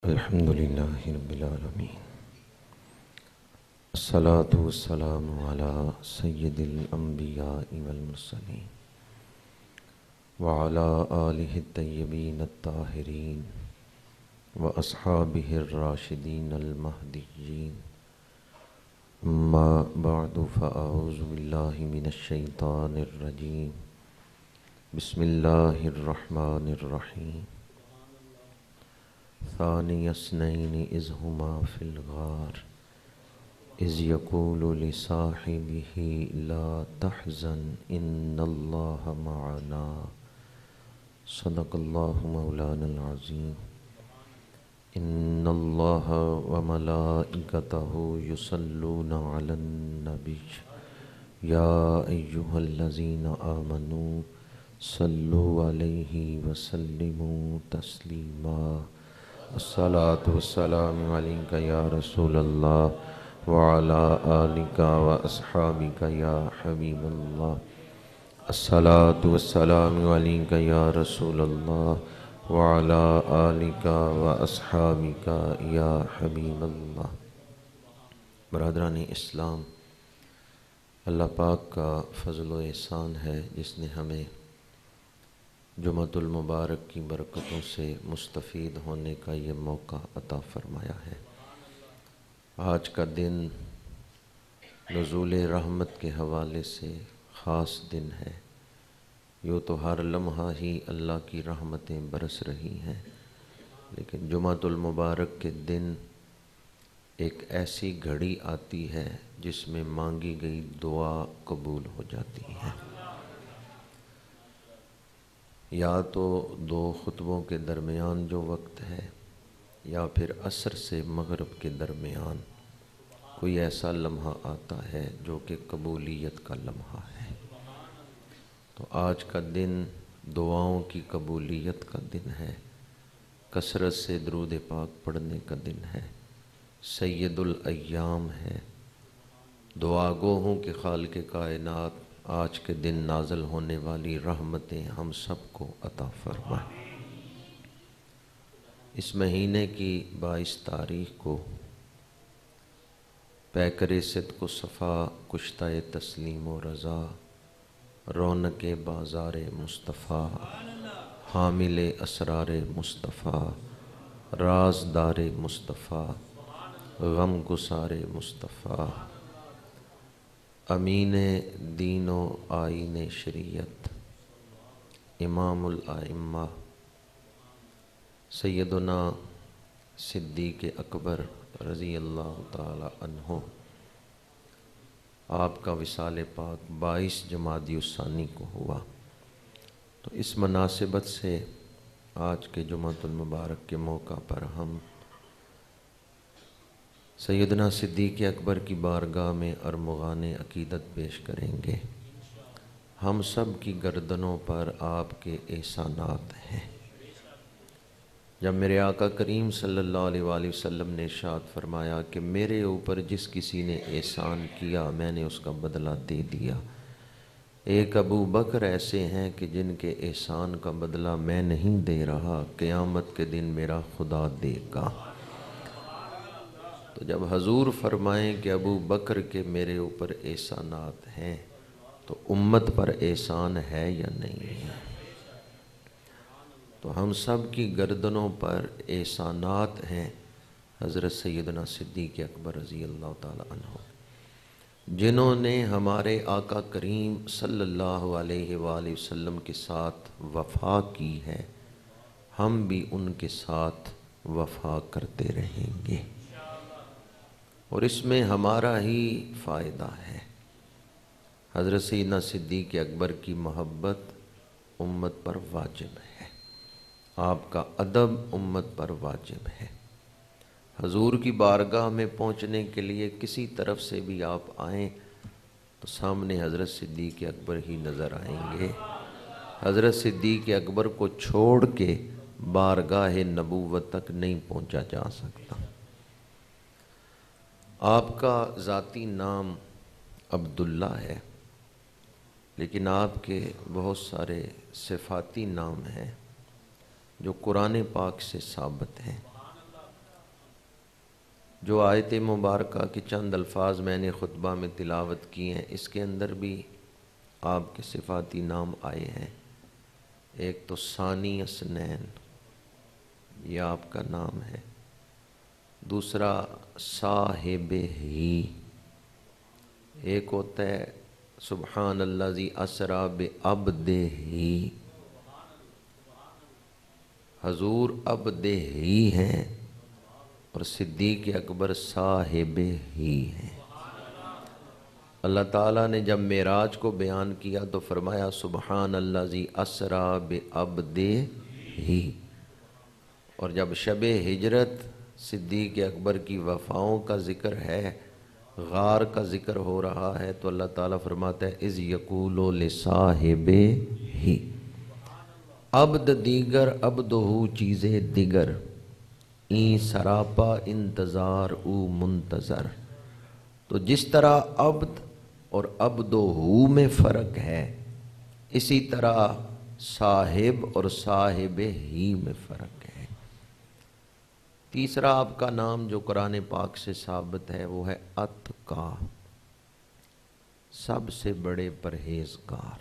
الحمدللہ رب العالمین، الصلاة والسلام علی سید الانبیاء والمرسلین وعلی آلہ الطیبین الطاہرین واصحابہ الراشدین المہدیین، اما بعد فاعوذ باللہ من الشیطان الرجیم، بسم اللہ الرحمن الرحیم۔ ثانی اثنین اذ ہما فی الغار اذ یقول لصاحبہ لا تحزن ان اللہ معنا، صدق اللہ مولانا العظیم۔ ان اللہ وملائکتہ یصلون علی النبی یا ایہا الذین آمنوا صلوا علیہ وسلموا تسلیما۔ الصلاة والسلام علیک یا رسول اللہ وعلی آلک واصحابک یا حبیب اللہ۔ الصلاة والسلام علیک یا رسول اللہ وعلی آلک واصحابک یا حبیب اللہ۔ برادران اسلام، اللہ پاک کا فضل و احسان ہے جس نے ہمیں جمعۃ المبارک کی برکتوں سے مستفید ہونے کا یہ موقع عطا فرمایا ہے۔ آج کا دن نزول رحمت کے حوالے سے خاص دن ہے۔ یوں تو ہر لمحہ ہی اللہ کی رحمتیں برس رہی ہیں، لیکن جمعۃ المبارک کے دن ایک ایسی گھڑی آتی ہے جس میں مانگی گئی دعا قبول ہو جاتی ہے۔ یا تو دو خطبوں کے درمیان جو وقت ہے، یا پھر عصر سے مغرب کے درمیان کوئی ایسا لمحہ آتا ہے جو کہ قبولیت کا لمحہ ہے۔ تو آج کا دن دعاؤں کی قبولیت کا دن ہے، کثرت سے درود پاک پڑھنے کا دن ہے، سید الایام ہے۔ دعا گوہوں کے خالق کائنات آج کے دن نازل ہونے والی رحمتیں ہم سب کو عطا فرمائے۔ اس مہینے کی 22 تاریخ کو پیکر صدق و صفا، کشتہ تسلیم و رضا، رونق بازار مصطفیٰ، حامل اسرار مصطفیٰ، رازدار مصطفیٰ، غم گسار مصطفیٰ، امین دین و آئین شریعت، امام الائمہ سیدنا صدیق اکبر رضی اللہ تعالی عنہ، آپ کا وصال پاک 22 جمادی الثانی کو ہوا۔ تو اس مناسبت سے آج کے جمعۃ المبارک کے موقع پر ہم سیدنا صدیق اکبر کی بارگاہ میں ارمغان عقیدت پیش کریں گے۔ ہم سب کی گردنوں پر آپ کے احسانات ہیں۔ جب میرے آقا کریم صلی اللہ علیہ وآلہ وسلم نے ارشاد فرمایا کہ میرے اوپر جس کسی نے احسان کیا میں نے اس کا بدلہ دے دیا، ایک ابو بکر ایسے ہیں کہ جن کے احسان کا بدلہ میں نہیں دے رہا، قیامت کے دن میرا خدا دے گا۔ تو جب حضور فرمائیں کہ ابو بکر کے میرے اوپر احسانات ہیں، تو امت پر احسان ہے یا نہیں ہے؟ تو ہم سب کی گردنوں پر احسانات ہیں حضرت سیدنا صدیق اکبر رضی اللہ تعالی عنہ، جنہوں نے ہمارے آقا کریم صلی اللہ علیہ وآلہ وسلم کے ساتھ وفا کی ہے۔ ہم بھی ان کے ساتھ وفا کرتے رہیں گے، اور اس میں ہمارا ہی فائدہ ہے۔ حضرت سیدنا صدیق اکبر کی محبت امت پر واجب ہے، آپ کا ادب امت پر واجب ہے۔ حضور کی بارگاہ میں پہنچنے کے لیے کسی طرف سے بھی آپ آئیں تو سامنے حضرت صدیق اکبر ہی نظر آئیں گے۔ حضرت صدیق اکبر کو چھوڑ کے بارگاہ نبوت تک نہیں پہنچا جا سکتا۔ آپ کا ذاتی نام عبداللہ ہے، لیکن آپ کے بہت سارے صفاتی نام ہیں جو قرآن پاک سے ثابت ہیں۔ جو آیت مبارکہ کے چند الفاظ میں نے خطبہ میں تلاوت کی ہیں، اس کے اندر بھی آپ کے صفاتی نام آئے ہیں۔ ایک تو ثانی اسنین، یہ آپ کا نام ہے۔ دوسرا صاحب ہی، ایک ہوتا ہے سبحان الذی اسریٰ بعبدہ، حضور عبدہ ہی ہیں اور صدیق اکبر صاحب ہی ہیں۔ اللہ تعالیٰ نے جب معراج کو بیان کیا تو فرمایا سبحان الذی اسریٰ بعبدہ ہی، اور جب شب ہجرت صدیق اکبر کی وفاؤں کا ذکر ہے، غار کا ذکر ہو رہا ہے، تو اللہ تعالیٰ فرماتا ہے اذ یقول لصاحبہ ہی، عبد دیگر عبدہ چیزیں دیگر، این سراپا انتظار او منتظر۔ تو جس طرح عبد اور عبدہ میں فرق ہے، اسی طرح صاحب اور صاحب ہی میں فرق ہے۔ تیسرا آپ کا نام جو قرآن پاک سے ثابت ہے وہ ہے اتقا، سب سے بڑے پرہیزگار۔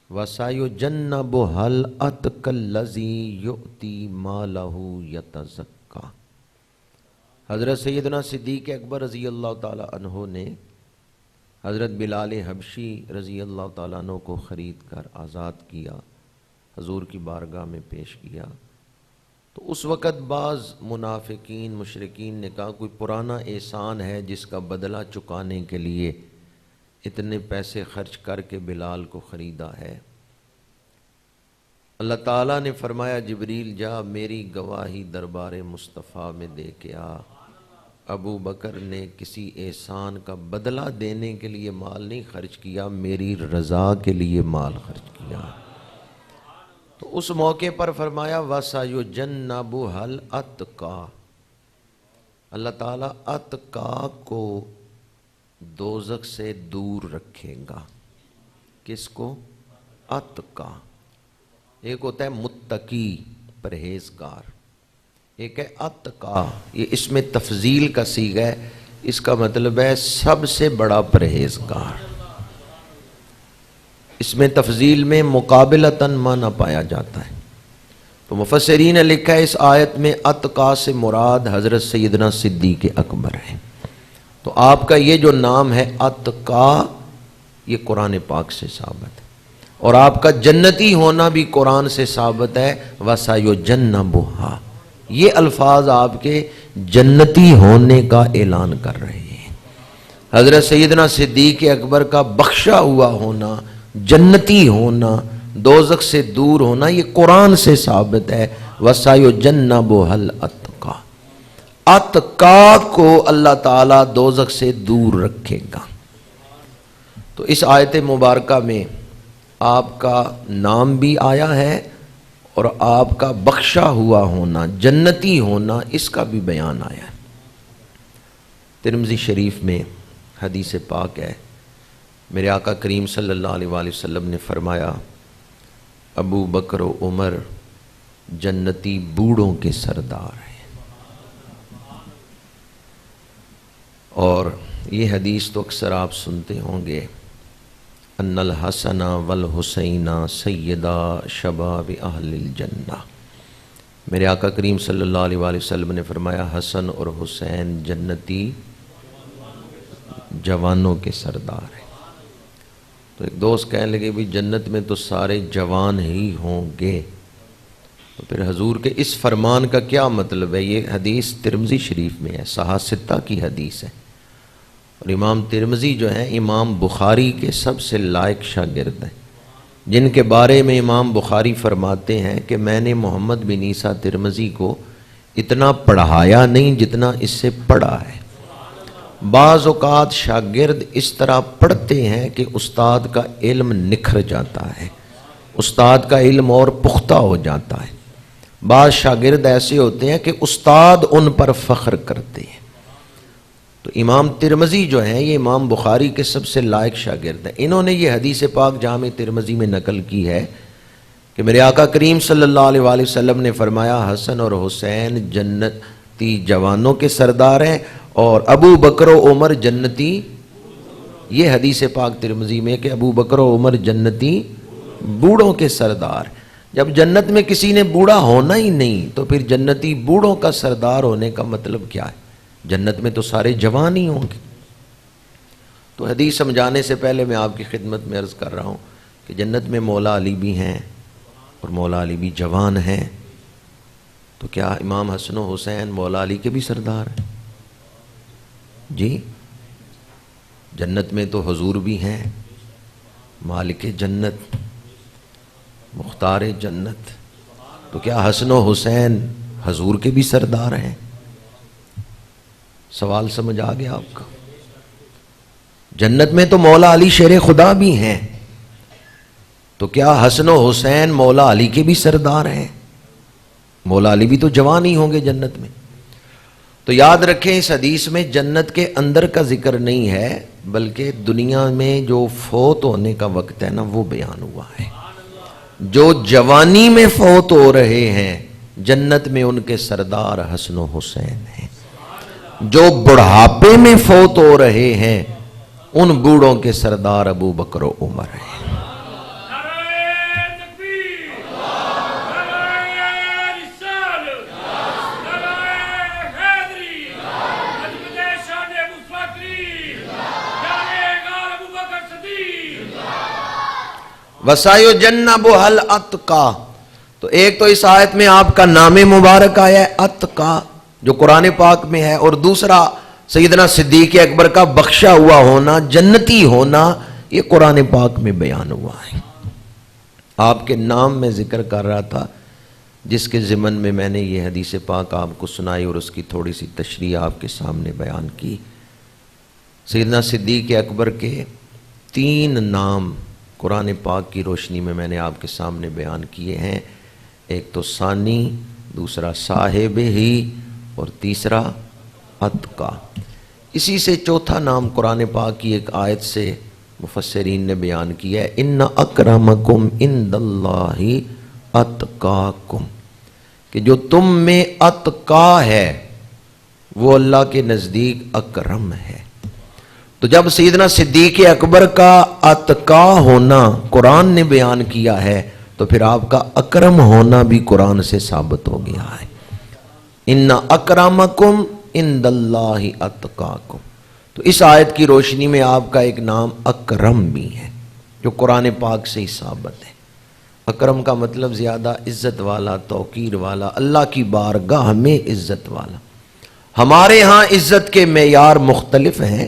وَسَيُجَنَّبُهَا الْأَتْقَى الَّذِي يُؤْتِي مَالَهُ يَتَزَكَّى۔ حضرت سیدنا صدیق اکبر رضی اللہ تعالیٰ عنہ نے حضرت بلال حبشی رضی اللہ تعالیٰ عنہ کو خرید کر آزاد کیا، حضور کی بارگاہ میں پیش کیا۔ تو اس وقت بعض منافقین مشرکین نے کہا کوئی پرانا احسان ہے جس کا بدلہ چکانے کے لیے اتنے پیسے خرچ کر کے بلال کو خریدا ہے۔ اللہ تعالیٰ نے فرمایا جبریل جا میری گواہی دربار مصطفیٰ میں دے کے آ، ابو بکر نے کسی احسان کا بدلہ دینے کے لیے مال نہیں خرچ کیا، میری رضا کے لیے مال خرچ کیا۔ تو اس موقع پر فرمایا وَسَيُجَنَّبُهَا الْأَتْقَى، اللہ تعالیٰ اتقا کو دوزخ سے دور رکھے گا۔ کس کو؟ اتقا۔ ایک ہوتا ہے متقی پرہیزگار، ایک ہے اتقا، یہ اس میں تفضیل کا صیغہ ہے، اس کا مطلب ہے سب سے بڑا پرہیزگار۔ اس میں تفضیل میں مقابلتاً معنی پایا جاتا ہے۔ تو مفسرین نے لکھا ہے اس آیت میں اتقا سے مراد حضرت سیدنا صدیق اکبر ہے۔ تو آپ کا یہ جو نام ہے اتقا، یہ قرآن پاک سے ثابت ہے، اور آپ کا جنتی ہونا بھی قرآن سے ثابت ہے۔ وَسَيُجَنَّبُهَا، یہ الفاظ آپ کے جنتی ہونے کا اعلان کر رہے ہیں۔ حضرت سیدنا صدیق اکبر کا بخشا ہوا ہونا، جنتی ہونا، دوزخ سے دور ہونا، یہ قرآن سے ثابت ہے۔ وَسَيُجَنَّبُهَا الْأَتْقَى، اتقا کو اللہ تعالیٰ دوزخ سے دور رکھے گا۔ تو اس آیت مبارکہ میں آپ کا نام بھی آیا ہے اور آپ کا بخشا ہوا ہونا، جنتی ہونا، اس کا بھی بیان آیا ہے۔ ترمذی شریف میں حدیث پاک ہے، میرے آقا کریم صلی اللہ علیہ وآلہ وسلم نے فرمایا ابو بکر و عمر جنتی بوڑھوں کے سردار ہیں۔ اور یہ حدیث تو اکثر آپ سنتے ہوں گے، ان الحسن والحسین سیدا شباب اہل الجنہ۔ میرے آقا کریم صلی اللہ علیہ وآلہ وسلم نے فرمایا حسن اور حسین جنتی جوانوں کے سردار ہیں۔ تو ایک دوست کہنے لگے بھی جنت میں تو سارے جوان ہی ہوں گے، تو پھر حضور کے اس فرمان کا کیا مطلب ہے؟ یہ حدیث ترمذی شریف میں ہے، صحاح ستہ کی حدیث ہے، اور امام ترمذی جو ہیں امام بخاری کے سب سے لائق شاگرد ہیں، جن کے بارے میں امام بخاری فرماتے ہیں کہ میں نے محمد بن عیسیٰ ترمذی کو اتنا پڑھایا نہیں جتنا اس سے پڑھا ہے۔ بعض اوقات شاگرد اس طرح پڑھتے ہیں کہ استاد کا علم نکھر جاتا ہے، استاد کا علم اور پختہ ہو جاتا ہے۔ بعض شاگرد ایسے ہوتے ہیں کہ استاد ان پر فخر کرتے ہیں۔ تو امام ترمذی جو ہیں یہ امام بخاری کے سب سے لائق شاگرد ہیں۔ انہوں نے یہ حدیث پاک جامع ترمذی میں نقل کی ہے کہ میرے آقا کریم صلی اللہ علیہ وآلہ وسلم نے فرمایا حسن اور حسین جوانوں کے سردار ہیں، اور ابو بکر و عمر جنتی، یہ حدیث پاک ترمذی میں کہ ابو بکر و عمر جنتی بوڑھوں کے سردار۔ جب جنت میں کسی نے بوڑھا ہونا ہی نہیں تو پھر جنتی بوڑھوں کا سردار ہونے کا مطلب کیا ہے؟ جنت میں تو سارے جوان ہی ہوں گے۔ تو حدیث سمجھانے سے پہلے میں آپ کی خدمت میں عرض کر رہا ہوں کہ جنت میں مولا علی بھی ہیں اور مولا علی بھی جوان ہیں، تو کیا امام حسن و حسین مولا علی کے بھی سردار ہیں؟ جی، جنت میں تو حضور بھی ہیں، مالک جنت، مختار جنت، تو کیا حسن و حسین حضور کے بھی سردار ہیں؟ سوال سمجھ آ گیا آپ کا؟ جنت میں تو مولا علی شیر خدا بھی ہیں، تو کیا حسن و حسین مولا علی کے بھی سردار ہیں؟ مولا علی بھی تو جوان ہی ہوں گے جنت میں۔ تو یاد رکھیں اس حدیث میں جنت کے اندر کا ذکر نہیں ہے، بلکہ دنیا میں جو فوت ہونے کا وقت ہے نا وہ بیان ہوا ہے۔ جو جوانی میں فوت ہو رہے ہیں جنت میں ان کے سردار حسن و حسین ہیں، جو بڑھاپے میں فوت ہو رہے ہیں ان بوڑھوں کے سردار ابو بکر و عمر ہیں۔ وسایو جنب حل اتقا، تو ایک تو اس آیت میں آپ کا نام مبارک آیا ہے اتقا جو قرآن پاک میں ہے، اور دوسرا سیدنا صدیق اکبر کا بخشا ہوا ہونا، جنتی ہونا، یہ قرآن پاک میں بیان ہوا ہے۔ آپ کے نام میں ذکر کر رہا تھا جس کے ضمن میں میں نے یہ حدیث پاک آپ کو سنائی اور اس کی تھوڑی سی تشریح آپ کے سامنے بیان کی۔ سیدنا صدیق اکبر کے 3 نام قرآن پاک کی روشنی میں میں نے آپ کے سامنے بیان کیے ہیں، ایک تو ثانی، دوسرا صاحب ہی، اور تیسرا اتقا۔ اسی سے چوتھا نام قرآن پاک کی ایک آیت سے مفسرین نے بیان کیا ہے، ان اکرمکم عند اللہ اتقاکم، کہ جو تم میں اتقا ہے وہ اللہ کے نزدیک اکرم ہے۔ تو جب سیدنا صدیق اکبر کا اتقا ہونا قرآن نے بیان کیا ہے تو پھر آپ کا اکرم ہونا بھی قرآن سے ثابت ہو گیا ہے۔ ان اکرمکم عند اللہ اتقاکم، تو اس آیت کی روشنی میں آپ کا ایک نام اکرم بھی ہے جو قرآن پاک سے ہی ثابت ہے۔ اکرم کا مطلب زیادہ عزت والا، توقیر والا، اللہ کی بارگاہ میں عزت والا۔ ہمارے ہاں عزت کے معیار مختلف ہیں،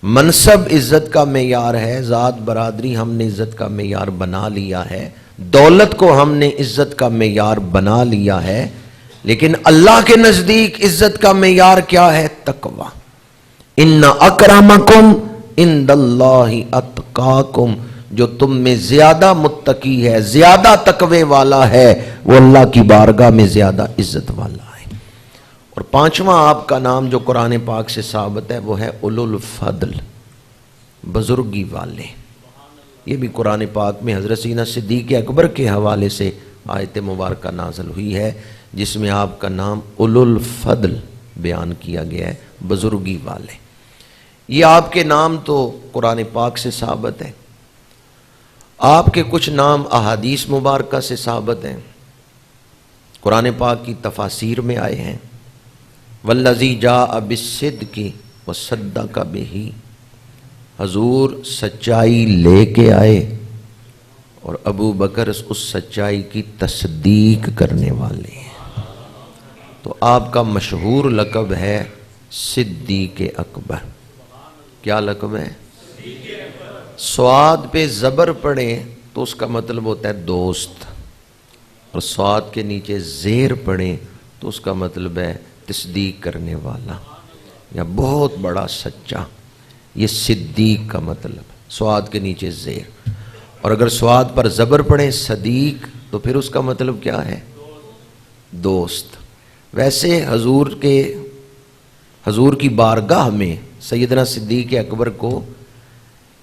منصب عزت کا معیار ہے، ذات برادری ہم نے عزت کا معیار بنا لیا ہے، دولت کو ہم نے عزت کا معیار بنا لیا ہے، لیکن اللہ کے نزدیک عزت کا معیار کیا ہے؟ تقوی۔ ان اکرمکم عند اللہ اتقاکم، جو تم میں زیادہ متقی ہے، زیادہ تقوی والا ہے، وہ اللہ کی بارگاہ میں زیادہ عزت والا ہے۔ اور 5واں آپ کا نام جو قرآن پاک سے ثابت ہے وہ ہے اولو الفضل، بزرگی والے۔ یہ بھی قرآن پاک میں حضرت سیدنا صدیق اکبر کے حوالے سے آیت مبارکہ نازل ہوئی ہے جس میں آپ کا نام اولو الفضل بیان کیا گیا ہے، بزرگی والے۔ یہ آپ کے نام تو قرآن پاک سے ثابت ہے، آپ کے کچھ نام احادیث مبارکہ سے ثابت ہیں، قرآن پاک کی تفاسیر میں آئے ہیں۔ والذی جاء بالصدق وصدق بہ، حضور سچائی لے کے آئے اور ابو بکر اس سچائی کی تصدیق کرنے والے ہیں۔ تو آپ کا مشہور لقب ہے صدیق اکبر۔ کیا لقب ہے؟ صاد پہ زبر پڑھیں تو اس کا مطلب ہوتا ہے دوست، اور صاد کے نیچے زیر پڑھیں تو اس کا مطلب ہے تصدیق کرنے والا یا بہت بڑا سچا۔ یہ صدیق کا مطلب، صاد کے نیچے زیر، اور اگر صاد پر زبر پڑھیں صدیق تو پھر اس کا مطلب کیا ہے؟ دوست۔ ویسے حضور کی بارگاہ میں سیدنا صدیق اکبر کو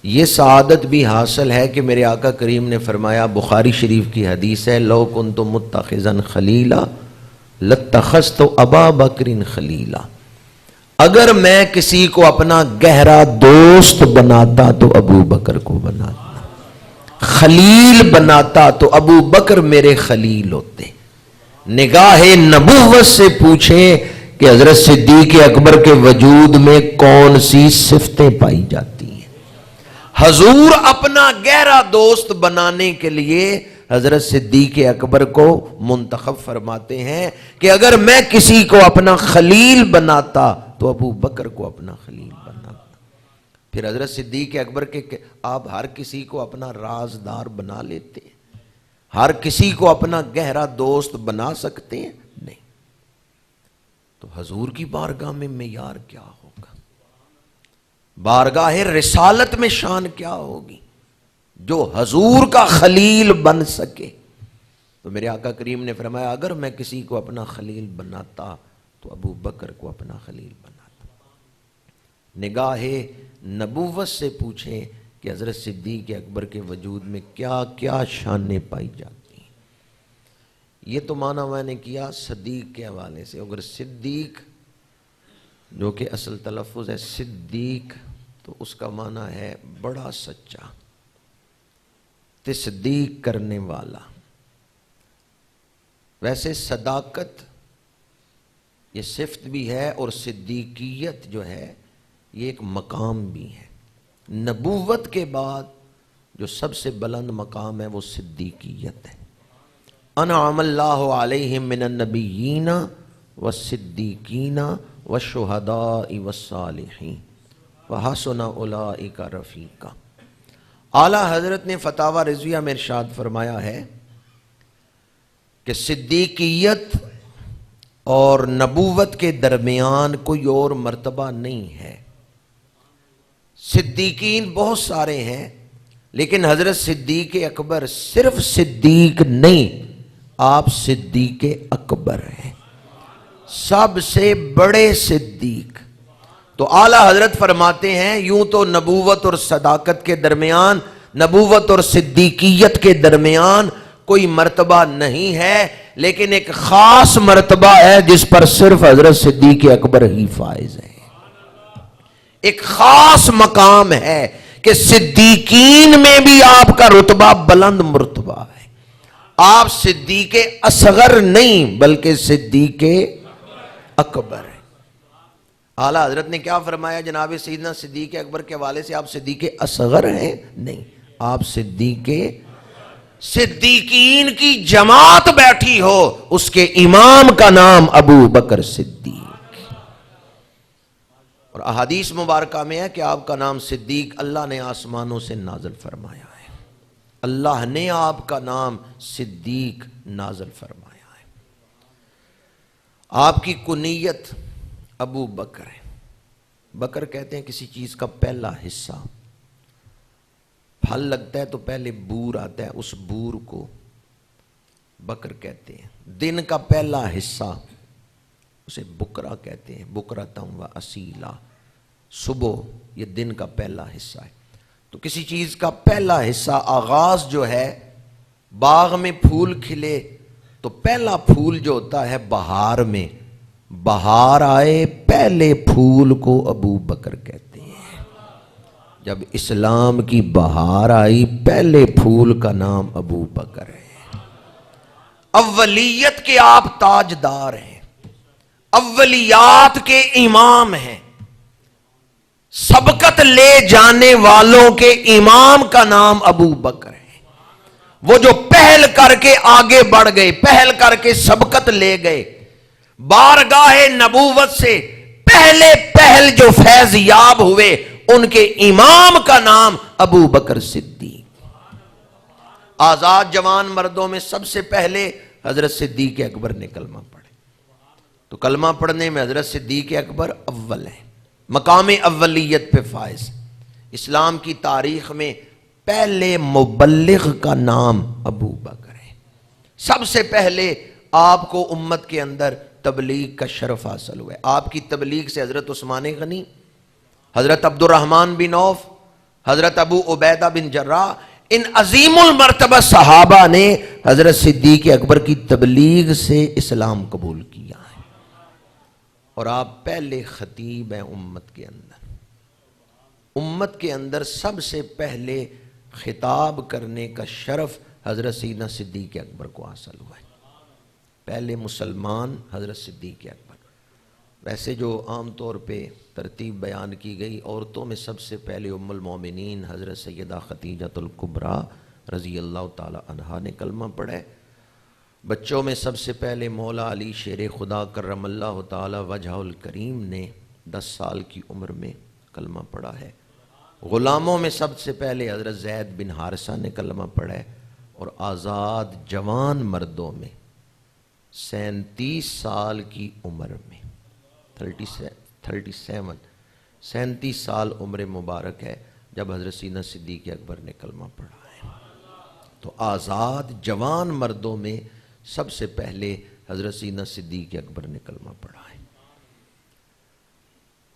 یہ سعادت بھی حاصل ہے کہ میرے آقا کریم نے فرمایا، بخاری شریف کی حدیث ہے، لو کنت متخذا خلیلا لَاتَّخَذْتُ أَبَا بَكْرٍ خَلِيلًا، اگر میں کسی کو اپنا گہرا دوست بناتا تو ابو بکر کو بناتا، خلیل بناتا تو ابو بکر میرے خلیل ہوتے۔ نگاہ نبوت سے پوچھیں کہ حضرت صدیق اکبر کے وجود میں کون سی صفتیں پائی جاتی ہیں۔ حضور اپنا گہرا دوست بنانے کے لیے حضرت صدیق اکبر کو منتخب فرماتے ہیں کہ اگر میں کسی کو اپنا خلیل بناتا تو ابو بکر کو اپنا خلیل بناتا۔ پھر حضرت صدیق اکبر کے آپ ہر کسی کو اپنا رازدار بنا لیتے ہیں، ہر کسی کو اپنا گہرا دوست بنا سکتے ہیں؟ نہیں۔ تو حضور کی بارگاہ میں معیار کیا ہوگا، بارگاہ رسالت میں شان کیا ہوگی جو حضور کا خلیل بن سکے؟ تو میرے آقا کریم نے فرمایا اگر میں کسی کو اپنا خلیل بناتا تو ابو بکر کو اپنا خلیل بناتا۔ نگاہ نبوت سے پوچھیں کہ حضرت صدیق اکبر کے وجود میں کیا کیا شانیں پائی جاتی ہیں۔ یہ تو معنی میں نے کیا صدیق کے حوالے سے۔ اگر صدیق جو کہ اصل تلفظ ہے صدیق، تو اس کا معنی ہے بڑا سچا، تصدیق کرنے والا۔ ویسے صداقت یہ صفت بھی ہے اور صدیقیت جو ہے یہ ایک مقام بھی ہے۔ نبوت کے بعد جو سب سے بلند مقام ہے وہ صدیقیت ہے۔ انعم اللہ علیہم من النبیین والصدیقین والشہداء والصالحین وحسن اولئک رفیقا۔ اعلیٰ حضرت نے فتاوی رضویہ میں ارشاد فرمایا ہے کہ صدیقیت اور نبوت کے درمیان کوئی اور مرتبہ نہیں ہے۔ صدیقین بہت سارے ہیں لیکن حضرت صدیق اکبر صرف صدیق نہیں، آپ صدیق اکبر ہیں، سب سے بڑے صدیق۔ تو اعلیٰ حضرت فرماتے ہیں یوں تو نبوت اور صداقت کے درمیان، نبوت اور صدیقیت کے درمیان کوئی مرتبہ نہیں ہے، لیکن ایک خاص مرتبہ ہے جس پر صرف حضرت صدیق اکبر ہی فائز ہے۔ ایک خاص مقام ہے کہ صدیقین میں بھی آپ کا رتبہ بلند مرتبہ ہے۔ آپ صدیق اصغر نہیں بلکہ صدیق اکبر ہیں۔ اعلیٰ حضرت نے کیا فرمایا جناب سیدنا صدیق اکبر کے حوالے سے؟ آپ صدیق اصغر ہیں؟ نہیں، آپ صدیقین کی جماعت بیٹھی ہو اس کے امام کا نام ابو بکر صدیق۔ اور احادیث مبارکہ میں ہے کہ آپ کا نام صدیق اللہ نے آسمانوں سے نازل فرمایا ہے، اللہ نے آپ کا نام صدیق نازل فرمایا ہے۔ آپ کی کنیت ابو بکر ہے۔ بکر کہتے ہیں کسی چیز کا پہلا حصہ، پھل لگتا ہے تو پہلے بور آتا ہے، اس بور کو بکر کہتے ہیں۔ دن کا پہلا حصہ اسے بکرا کہتے ہیں، بکرتم و اصیلا، صبح یہ دن کا پہلا حصہ ہے۔ تو کسی چیز کا پہلا حصہ، آغاز جو ہے، باغ میں پھول کھلے تو پہلا پھول جو ہوتا ہے بہار میں، بہار آئے پہلے پھول کو ابو بکر کہتے ہیں۔ جب اسلام کی بہار آئی پہلے پھول کا نام ابو بکر ہے۔ اولیت کے آپ تاجدار ہیں، اولیات کے امام ہیں، سبقت لے جانے والوں کے امام کا نام ابو بکر ہے۔ وہ جو پہل کر کے آگے بڑھ گئے، پہل کر کے سبقت لے گئے، بارگاہ نبوت سے پہل جو فیض یاب ہوئے ان کے امام کا نام ابو بکر صدیق۔ آزاد جوان مردوں میں سب سے پہلے حضرت صدیق اکبر نے کلمہ پڑھا، تو کلمہ پڑھنے میں حضرت صدیق اکبر اول ہے، مقام اولیت پہ فائز۔ اسلام کی تاریخ میں پہلے مبلغ کا نام ابو بکر ہے۔ سب سے پہلے آپ کو امت کے اندر تبلیغ کا شرف حاصل ہوا ہے۔ آپ کی تبلیغ سے حضرت عثمان غنی، حضرت عبد الرحمن بن عوف، حضرت ابو عبیدہ بن جراح، ان عظیم المرتبہ صحابہ نے حضرت صدیق اکبر کی تبلیغ سے اسلام قبول کیا۔ اور آپ پہلے خطیب ہیں امت کے اندر۔ امت کے اندر سب سے پہلے خطاب کرنے کا شرف حضرت سیدنا صدیق اکبر کو حاصل ہوا ہے۔ پہلے مسلمان حضرت صدیق اکبر۔ ویسے جو عام طور پہ ترتیب بیان کی گئی، عورتوں میں سب سے پہلے ام المومنین حضرت سیدہ خدیجۃ الکبریٰ رضی اللہ تعالی عنہا نے کلمہ پڑھا ہے۔ بچوں میں سب سے پہلے مولا علی شیر خدا کرم اللہ تعالی وجہ الکریم نے 10 سال کی عمر میں کلمہ پڑھا ہے۔ غلاموں میں سب سے پہلے حضرت زید بن حارثہ نے کلمہ پڑھا ہے، اور آزاد جوان مردوں میں 37 سال کی عمر میں 37 سال عمر مبارک ہے جب حضرت سیدنا صدیق اکبر نے کلمہ پڑھا ہے۔ تو آزاد جوان مردوں میں سب سے پہلے حضرت سیدنا صدیق اکبر نے کلمہ پڑھا ہے۔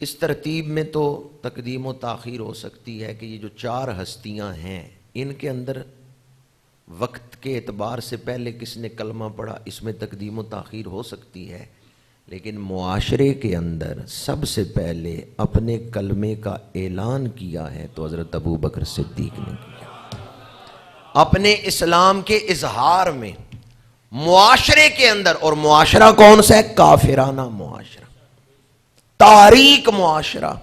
اس ترتیب میں تو تقدیم و تاخیر ہو سکتی ہے کہ یہ جو 4 ہستیاں ہیں، ان کے اندر وقت کے اعتبار سے پہلے کس نے کلمہ پڑھا، اس میں تقدیم و تاخیر ہو سکتی ہے، لیکن معاشرے کے اندر سب سے پہلے اپنے کلمے کا اعلان کیا ہے تو حضرت ابو بکر صدیق نے کیا۔ اپنے اسلام کے اظہار میں معاشرے کے اندر، اور معاشرہ کون سا ہے؟ کافرانہ معاشرہ، تاریک معاشرہ،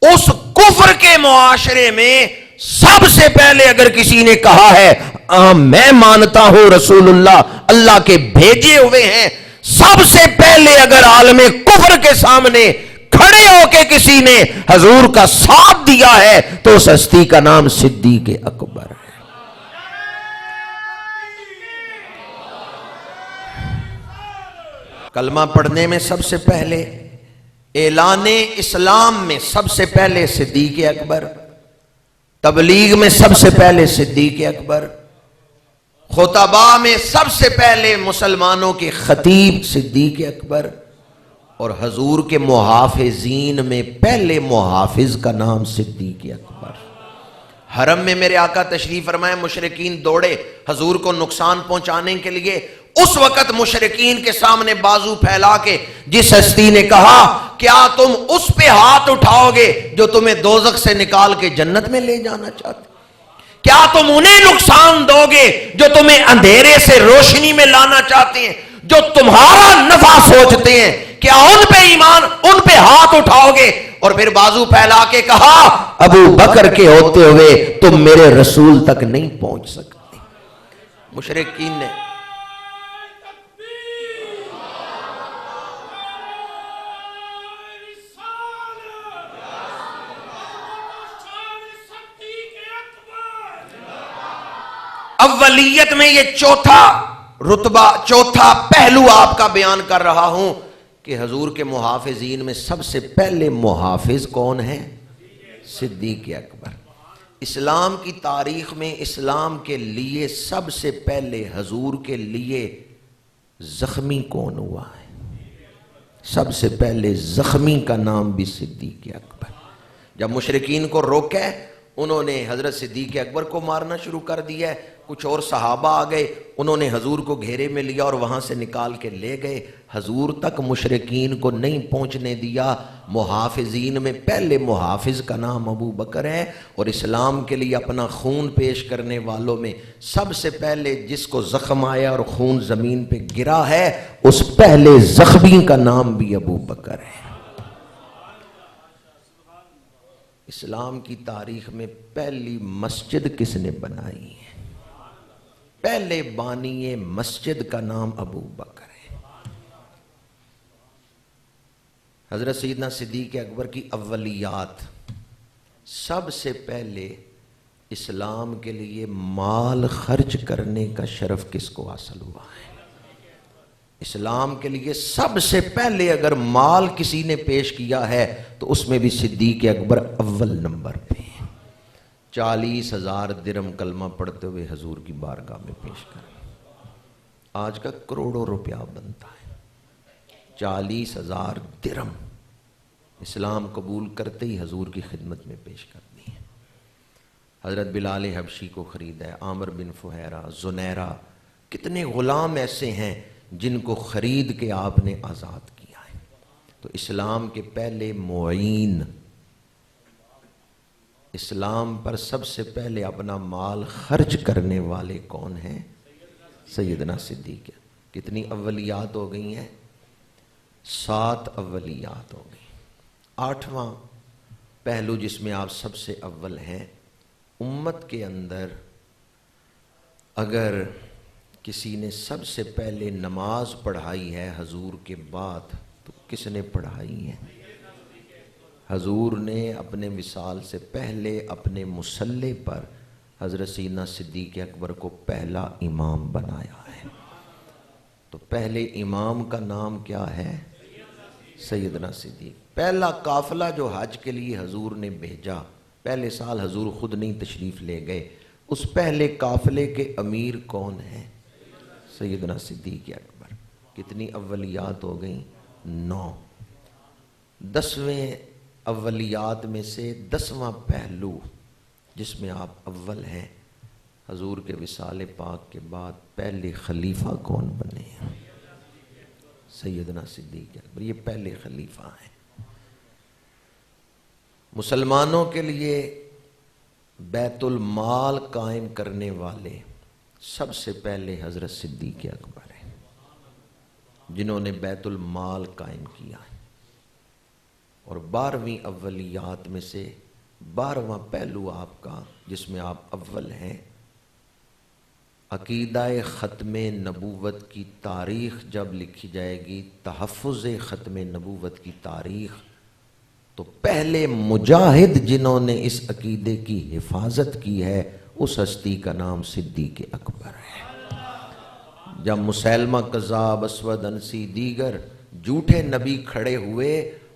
اس کفر کے معاشرے میں سب سے پہلے اگر کسی نے کہا ہے میں مانتا ہوں رسول اللہ کے بھیجے ہوئے ہیں، سب سے پہلے اگر عالم کفر کے سامنے کھڑے ہو کے کسی نے حضور کا ساتھ دیا ہے تو اس ہستی کا نام صدیق اکبر ہے۔ کلمہ پڑھنے میں سب سے پہلے، اعلان اسلام میں سب سے پہلے صدیق اکبر، تبلیغ میں سب سے پہلے صدیق اکبر، خطبہ میں سب سے پہلے مسلمانوں کے خطیب صدیق اکبر، اور حضور کے محافظین میں پہلے محافظ کا نام صدیق اکبر۔ حرم میں میرے آقا تشریف فرمائے، مشرکین دوڑے حضور کو نقصان پہنچانے کے لیے، اس وقت مشرکین کے سامنے بازو پھیلا کے جس ہستی نے کہا کیا تم اس پہ ہاتھ اٹھاؤ گے جو تمہیں دوزخ سے نکال کے جنت میں لے جانا چاہتے؟ کیا تم انہیں نقصان دو گے جو تمہیں اندھیرے سے روشنی میں لانا چاہتے ہیں، جو تمہارا نفع سوچتے ہیں؟ کیا ان پہ ایمان، ان پہ ہاتھ اٹھاؤ گے؟ اور پھر بازو پھیلا کے کہا ابو بکر کے ہوتے ہوئے تم میرے رسول تک نہیں پہنچ سکتے۔ مشرکین نے اولیت میں یہ چوتھا رتبہ، چوتھا پہلو آپ کا بیان کر رہا ہوں کہ حضور کے محافظین میں سب سے پہلے محافظ کون ہے؟ صدیق اکبر۔ اسلام کی تاریخ میں اسلام کے لیے سب سے پہلے حضور کے لیے زخمی کون ہوا ہے؟ سب سے پہلے زخمی کا نام بھی صدیق اکبر۔ جب مشرکین کو روکے، انہوں نے حضرت صدیق اکبر کو مارنا شروع کر دیا، کچھ اور صحابہ آ گئے، انہوں نے حضور کو گھیرے میں لیا اور وہاں سے نکال کے لے گئے، حضور تک مشرکین کو نہیں پہنچنے دیا۔ محافظین میں پہلے محافظ کا نام ابو بکر ہے، اور اسلام کے لیے اپنا خون پیش کرنے والوں میں سب سے پہلے جس کو زخم آیا اور خون زمین پہ گرا ہے، اس پہلے زخمی کا نام بھی ابو بکر ہے۔ اسلام کی تاریخ میں پہلی مسجد کس نے بنائی ہے؟ پہلے بانی مسجد کا نام ابو بکر ہے۔ حضرت سیدنا صدیق اکبر کی اولیات، سب سے پہلے اسلام کے لیے مال خرچ کرنے کا شرف کس کو حاصل ہوا ہے؟ اسلام کے لیے سب سے پہلے اگر مال کسی نے پیش کیا ہے تو اس میں بھی صدیق اکبر اول نمبر پہ۔ 40,000 درہم کلمہ پڑھتے ہوئے حضور کی بارگاہ میں پیش کر، آج کا کروڑوں روپیہ بنتا ہے۔ 40,000 درہم اسلام قبول کرتے ہی حضور کی خدمت میں پیش کر دی ہے۔ حضرت بلال حبشی کو خریدا ہے، عامر بن فہیرہ، زنیرہ، کتنے غلام ایسے ہیں جن کو خرید کے آپ نے آزاد کیا ہے۔ تو اسلام کے پہلے معین، اسلام پر سب سے پہلے اپنا مال خرچ کرنے والے کون ہیں؟ سیدنا صدیق۔ کتنی اولیات ہو گئی ہیں؟ 7 اولیات ہو گئی۔ 8واں پہلو جس میں آپ سب سے اول ہیں، امت کے اندر اگر کسی نے سب سے پہلے نماز پڑھائی ہے حضور کے بعد تو کس نے پڑھائی ہے؟ حضور نے اپنے وصال سے پہلے اپنے مصلی پر حضرت سیدنا صدیق اکبر کو پہلا امام بنایا ہے۔ تو پہلے امام کا نام کیا ہے؟ سیدنا صدیق۔ پہلا قافلہ جو حج کے لیے حضور نے بھیجا، پہلے سال حضور خود نہیں تشریف لے گئے، اس پہلے قافلے کے امیر کون ہیں؟ سیدنا صدیق اکبر۔ کتنی اولیات ہو گئیں؟ 9۔ 10ویں اولیات میں سے 10واں پہلو جس میں آپ اول ہیں، حضور کے وصال پاک کے بعد پہلے خلیفہ کون بنے ہیں؟ سیدنا صدیق اکبر۔ یہ پہلے خلیفہ ہیں۔ مسلمانوں کے لیے بیت المال قائم کرنے والے سب سے پہلے حضرت صدیق اکبر ہیں، جنہوں نے بیت المال قائم کیا ہے۔ اور 12ویں اولیات میں سے 12واں پہلو آپ کا جس میں آپ اول ہیں، عقیدہ ختم نبوت کی تاریخ جب لکھی جائے گی، تحفظ ختم نبوت کی تاریخ، تو پہلے مجاہد جنہوں نے اس عقیدے کی حفاظت کی ہے اس ہستی کا نام صدیق اکبر ہے۔ جب مسیلمہ کذاب، اسود انسی، دیگر جھوٹے نبی کھڑے ہوئے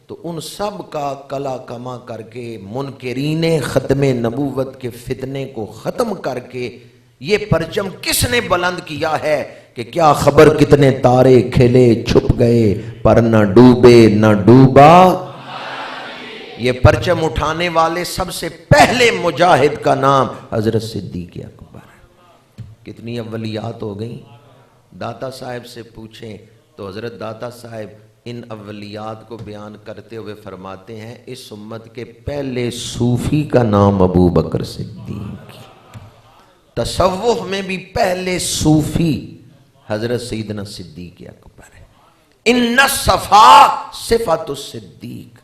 تو ان سب کا کلا کما کر کے منکرین ختم نبوت کے فتنے کو ختم کر کے یہ پرچم کس نے بلند کیا ہے کہ کیا خبر کتنے تارے کھلے چھپ گئے پر نہ ڈوبے نہ ڈوبا۔ یہ پرچم اٹھانے والے سب سے پہلے مجاہد کا نام حضرت صدیق اکبر ہے۔ کتنی اولیات ہو گئیں؟ داتا صاحب سے پوچھیں تو حضرت داتا صاحب ان اولیات کو بیان کرتے ہوئے فرماتے ہیں اس امت کے پہلے صوفی کا نام ابو بکر صدیق۔ تصوف میں بھی پہلے صوفی حضرت سیدنا صدیق اکبر ہے۔ ان الصفا صفت الصدیق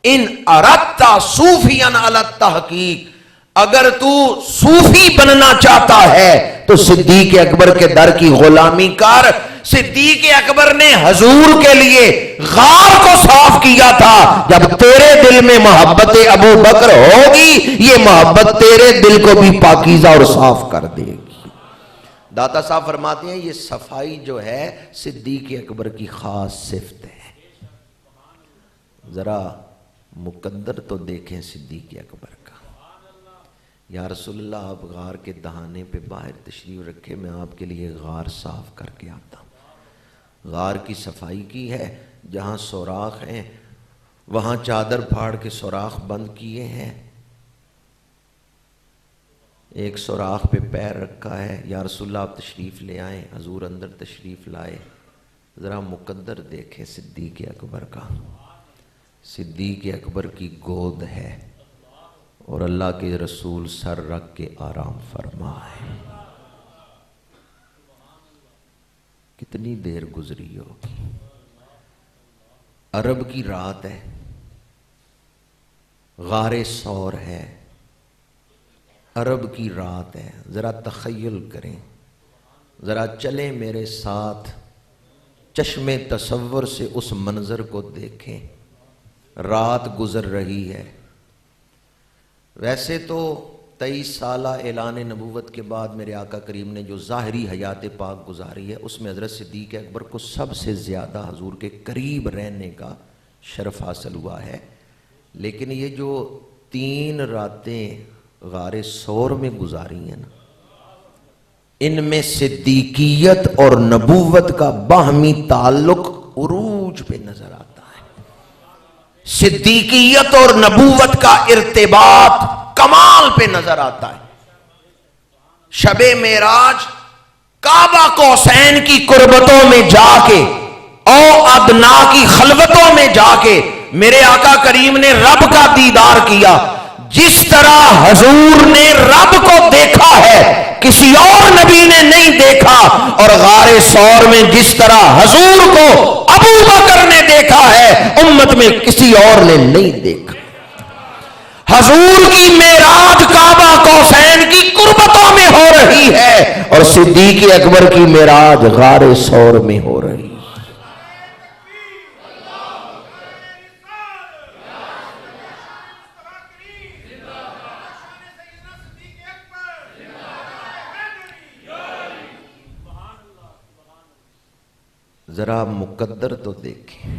ان اردت صوفیا علی التحقیق۔ اگر تو صوفی بننا چاہتا ہے تو صدیق اکبر کے در کی غلامی کر۔ صدیق اکبر نے حضور کے لیے غار کو صاف کیا تھا۔ جب تیرے دل میں محبت ابو بکر ہوگی یہ محبت تیرے دل کو بھی پاکیزہ اور صاف کر دے گی۔ داتا صاحب فرماتے ہیں یہ صفائی جو ہے صدیق اکبر کی خاص صفت ہے۔ ذرا مقدر تو دیکھیں صدیق اکبر کا۔ یا رسول اللہ آپ غار کے دہانے پہ باہر تشریف رکھے، میں آپ کے لیے غار صاف کر کے آتا ہوں۔ غار کی صفائی کی ہے، جہاں سوراخ ہیں وہاں چادر پھاڑ کے سوراخ بند کیے ہیں، ایک سوراخ پہ پیر رکھا ہے۔ یا رسول اللہ آپ تشریف لے آئیں، حضور اندر تشریف لائے۔ ذرا مقدر دیکھیں صدیق اکبر کا۔ صدیق اکبر کی گود ہے اور اللہ کے رسول سر رکھ کے آرام فرمائے۔ کتنی دیر گزری ہوگی؟ عرب کی رات ہے، غار ثور ہے، عرب کی رات ہے۔ ذرا تخیل کریں، ذرا چلیں میرے ساتھ، چشم تصور سے اس منظر کو دیکھیں۔ رات گزر رہی ہے۔ ویسے تو 23 سالہ اعلان نبوت کے بعد میرے آقا کریم نے جو ظاہری حیات پاک گزاری ہے اس میں حضرت صدیق اکبر کو سب سے زیادہ حضور کے قریب رہنے کا شرف حاصل ہوا ہے، لیکن یہ جو 3 راتیں غار ثور میں گزاری ہیں نا، ان میں صدیقیت اور نبوت کا باہمی تعلق عروج پہ نظر آتا ہے۔ صدیقیت اور نبوت کا ارتباط کمال پہ نظر آتا ہے۔ شب معراج کعبہ قوسین کی قربتوں میں جا کے او ادنا کی خلوتوں میں جا کے میرے آقا کریم نے رب کا دیدار کیا. جس طرح حضور نے رب کو دیکھا ہے کسی اور نبی نے نہیں دیکھا, اور غار ثور میں جس طرح حضور کو ابو بکر نے دیکھا ہے امت میں کسی اور نے نہیں دیکھا. حضور کی معراج کعبہ کوثین کی قربتوں میں ہو رہی ہے اور صدیق اکبر کی معراج غار ثور میں ہو رہی ہے. ذرا مقدر تو دیکھیں,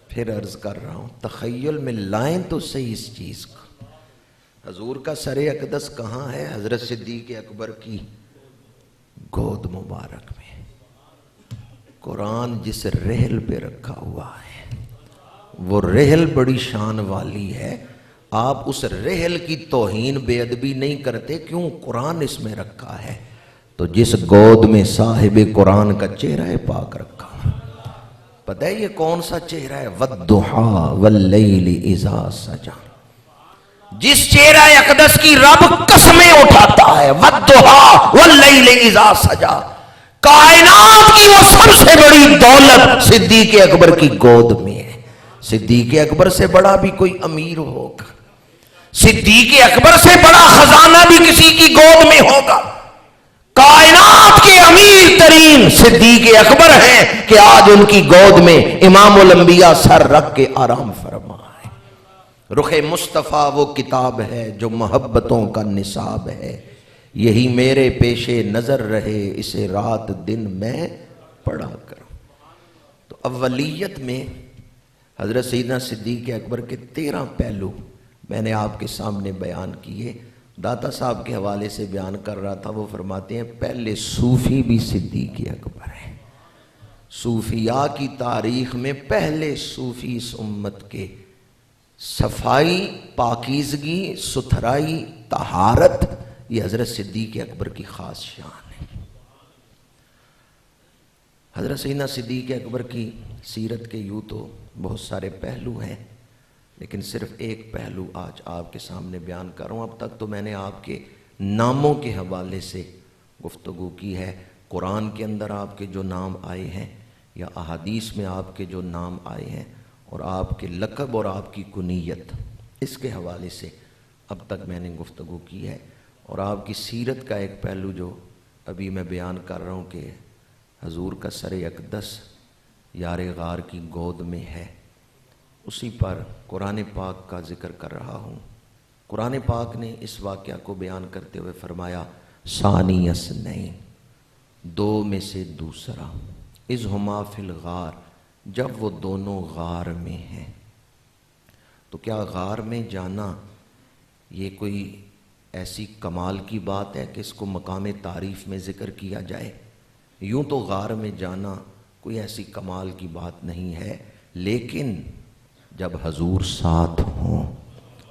پھر عرض کر رہا ہوں تخیل میں لائیں تو صحیح اس چیز کو. حضور کا سر اقدس کہاں ہے؟ حضرت صدیق اکبر کی گود مبارک میں. قرآن جس رحل پہ رکھا ہوا ہے وہ رحل بڑی شان والی ہے. آپ اس رحل کی توہین بے ادبی نہیں کرتے, کیوں؟ قرآن اس میں رکھا ہے. تو جس گود میں صاحب قرآن کا چہرہ پاک رکھا, پتہ ہے یہ کون سا چہرہ ہے؟ وَالضُّحَىٰ وَاللَّيْلِ إِذَا سَجَىٰ. جس چہرہ اقدس کی رب قسمیں اٹھاتا ہے, وَالضُّحَىٰ وَاللَّيْلِ إِذَا سَجَىٰ. کائنات کی وہ سب سے بڑی دولت صدیق اکبر کی گود میں ہے. صدیق اکبر سے بڑا بھی کوئی امیر ہوگا, صدیق اکبر سے بڑا خزانہ بھی کسی کی گود میں ہوگا. کائنات کے امیر ترین صدیق اکبر ہیں کہ آج ان کی گود میں امام الانبیاء سر رکھ کے آرام فرما ہے. رخ مصطفیٰ وہ کتاب ہے جو محبتوں کا نصاب ہے, یہی میرے پیش نظر رہے اسے رات دن میں پڑھا کروں. تو اولیت میں حضرت سیدنا صدیق اکبر کے 13 پہلو میں نے آپ کے سامنے بیان کیے. داتا صاحب کے حوالے سے بیان کر رہا تھا, وہ فرماتے ہیں پہلے صوفی بھی صدیق اکبر ہیں. صوفیاء کی تاریخ میں پہلے صوفی اس امت کے صفائی, پاکیزگی, ستھرائی, طہارت, یہ حضرت صدیق اکبر کی خاص شان ہے. حضرت سیدنا صدیق اکبر کی سیرت کے یوں تو بہت سارے پہلو ہیں, لیکن صرف ایک پہلو آج آپ کے سامنے بیان کر رہا ہوں. اب تک تو میں نے آپ کے ناموں کے حوالے سے گفتگو کی ہے. قرآن کے اندر آپ کے جو نام آئے ہیں یا احادیث میں آپ کے جو نام آئے ہیں اور آپ کے لقب اور آپ کی کنیت, اس کے حوالے سے اب تک میں نے گفتگو کی ہے. اور آپ کی سیرت کا ایک پہلو جو ابھی میں بیان کر رہا ہوں کہ حضور کا سر اقدس یار غار کی گود میں ہے, اسی پر قرآن پاک کا ذکر کر رہا ہوں. قرآن پاک نے اس واقعہ کو بیان کرتے ہوئے فرمایا ثانی اثنین, دو میں سے دوسرا, اذ ہما فی الغار, جب وہ دونوں غار میں ہیں. تو کیا غار میں جانا یہ کوئی ایسی کمال کی بات ہے کہ اس کو مقام تعریف میں ذکر کیا جائے؟ یوں تو غار میں جانا کوئی ایسی کمال کی بات نہیں ہے, لیکن جب حضور ساتھ ہوں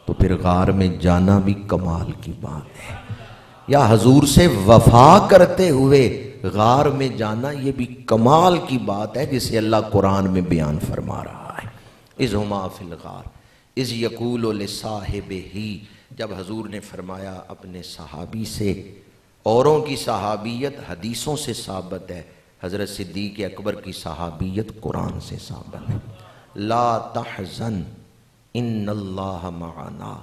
تو پھر غار میں جانا بھی کمال کی بات ہے. یا حضور سے وفا کرتے ہوئے غار میں جانا یہ بھی کمال کی بات ہے, جسے اللہ قرآن میں بیان فرما رہا ہے. اذ ہما فی الغار اذ یقول لصاحبہ, جب حضور نے فرمایا اپنے صحابی سے. اوروں کی صحابیت حدیثوں سے ثابت ہے, حضرت صدیق اکبر کی صحابیت قرآن سے ثابت ہے. لا تحزن ان اللہ معنا.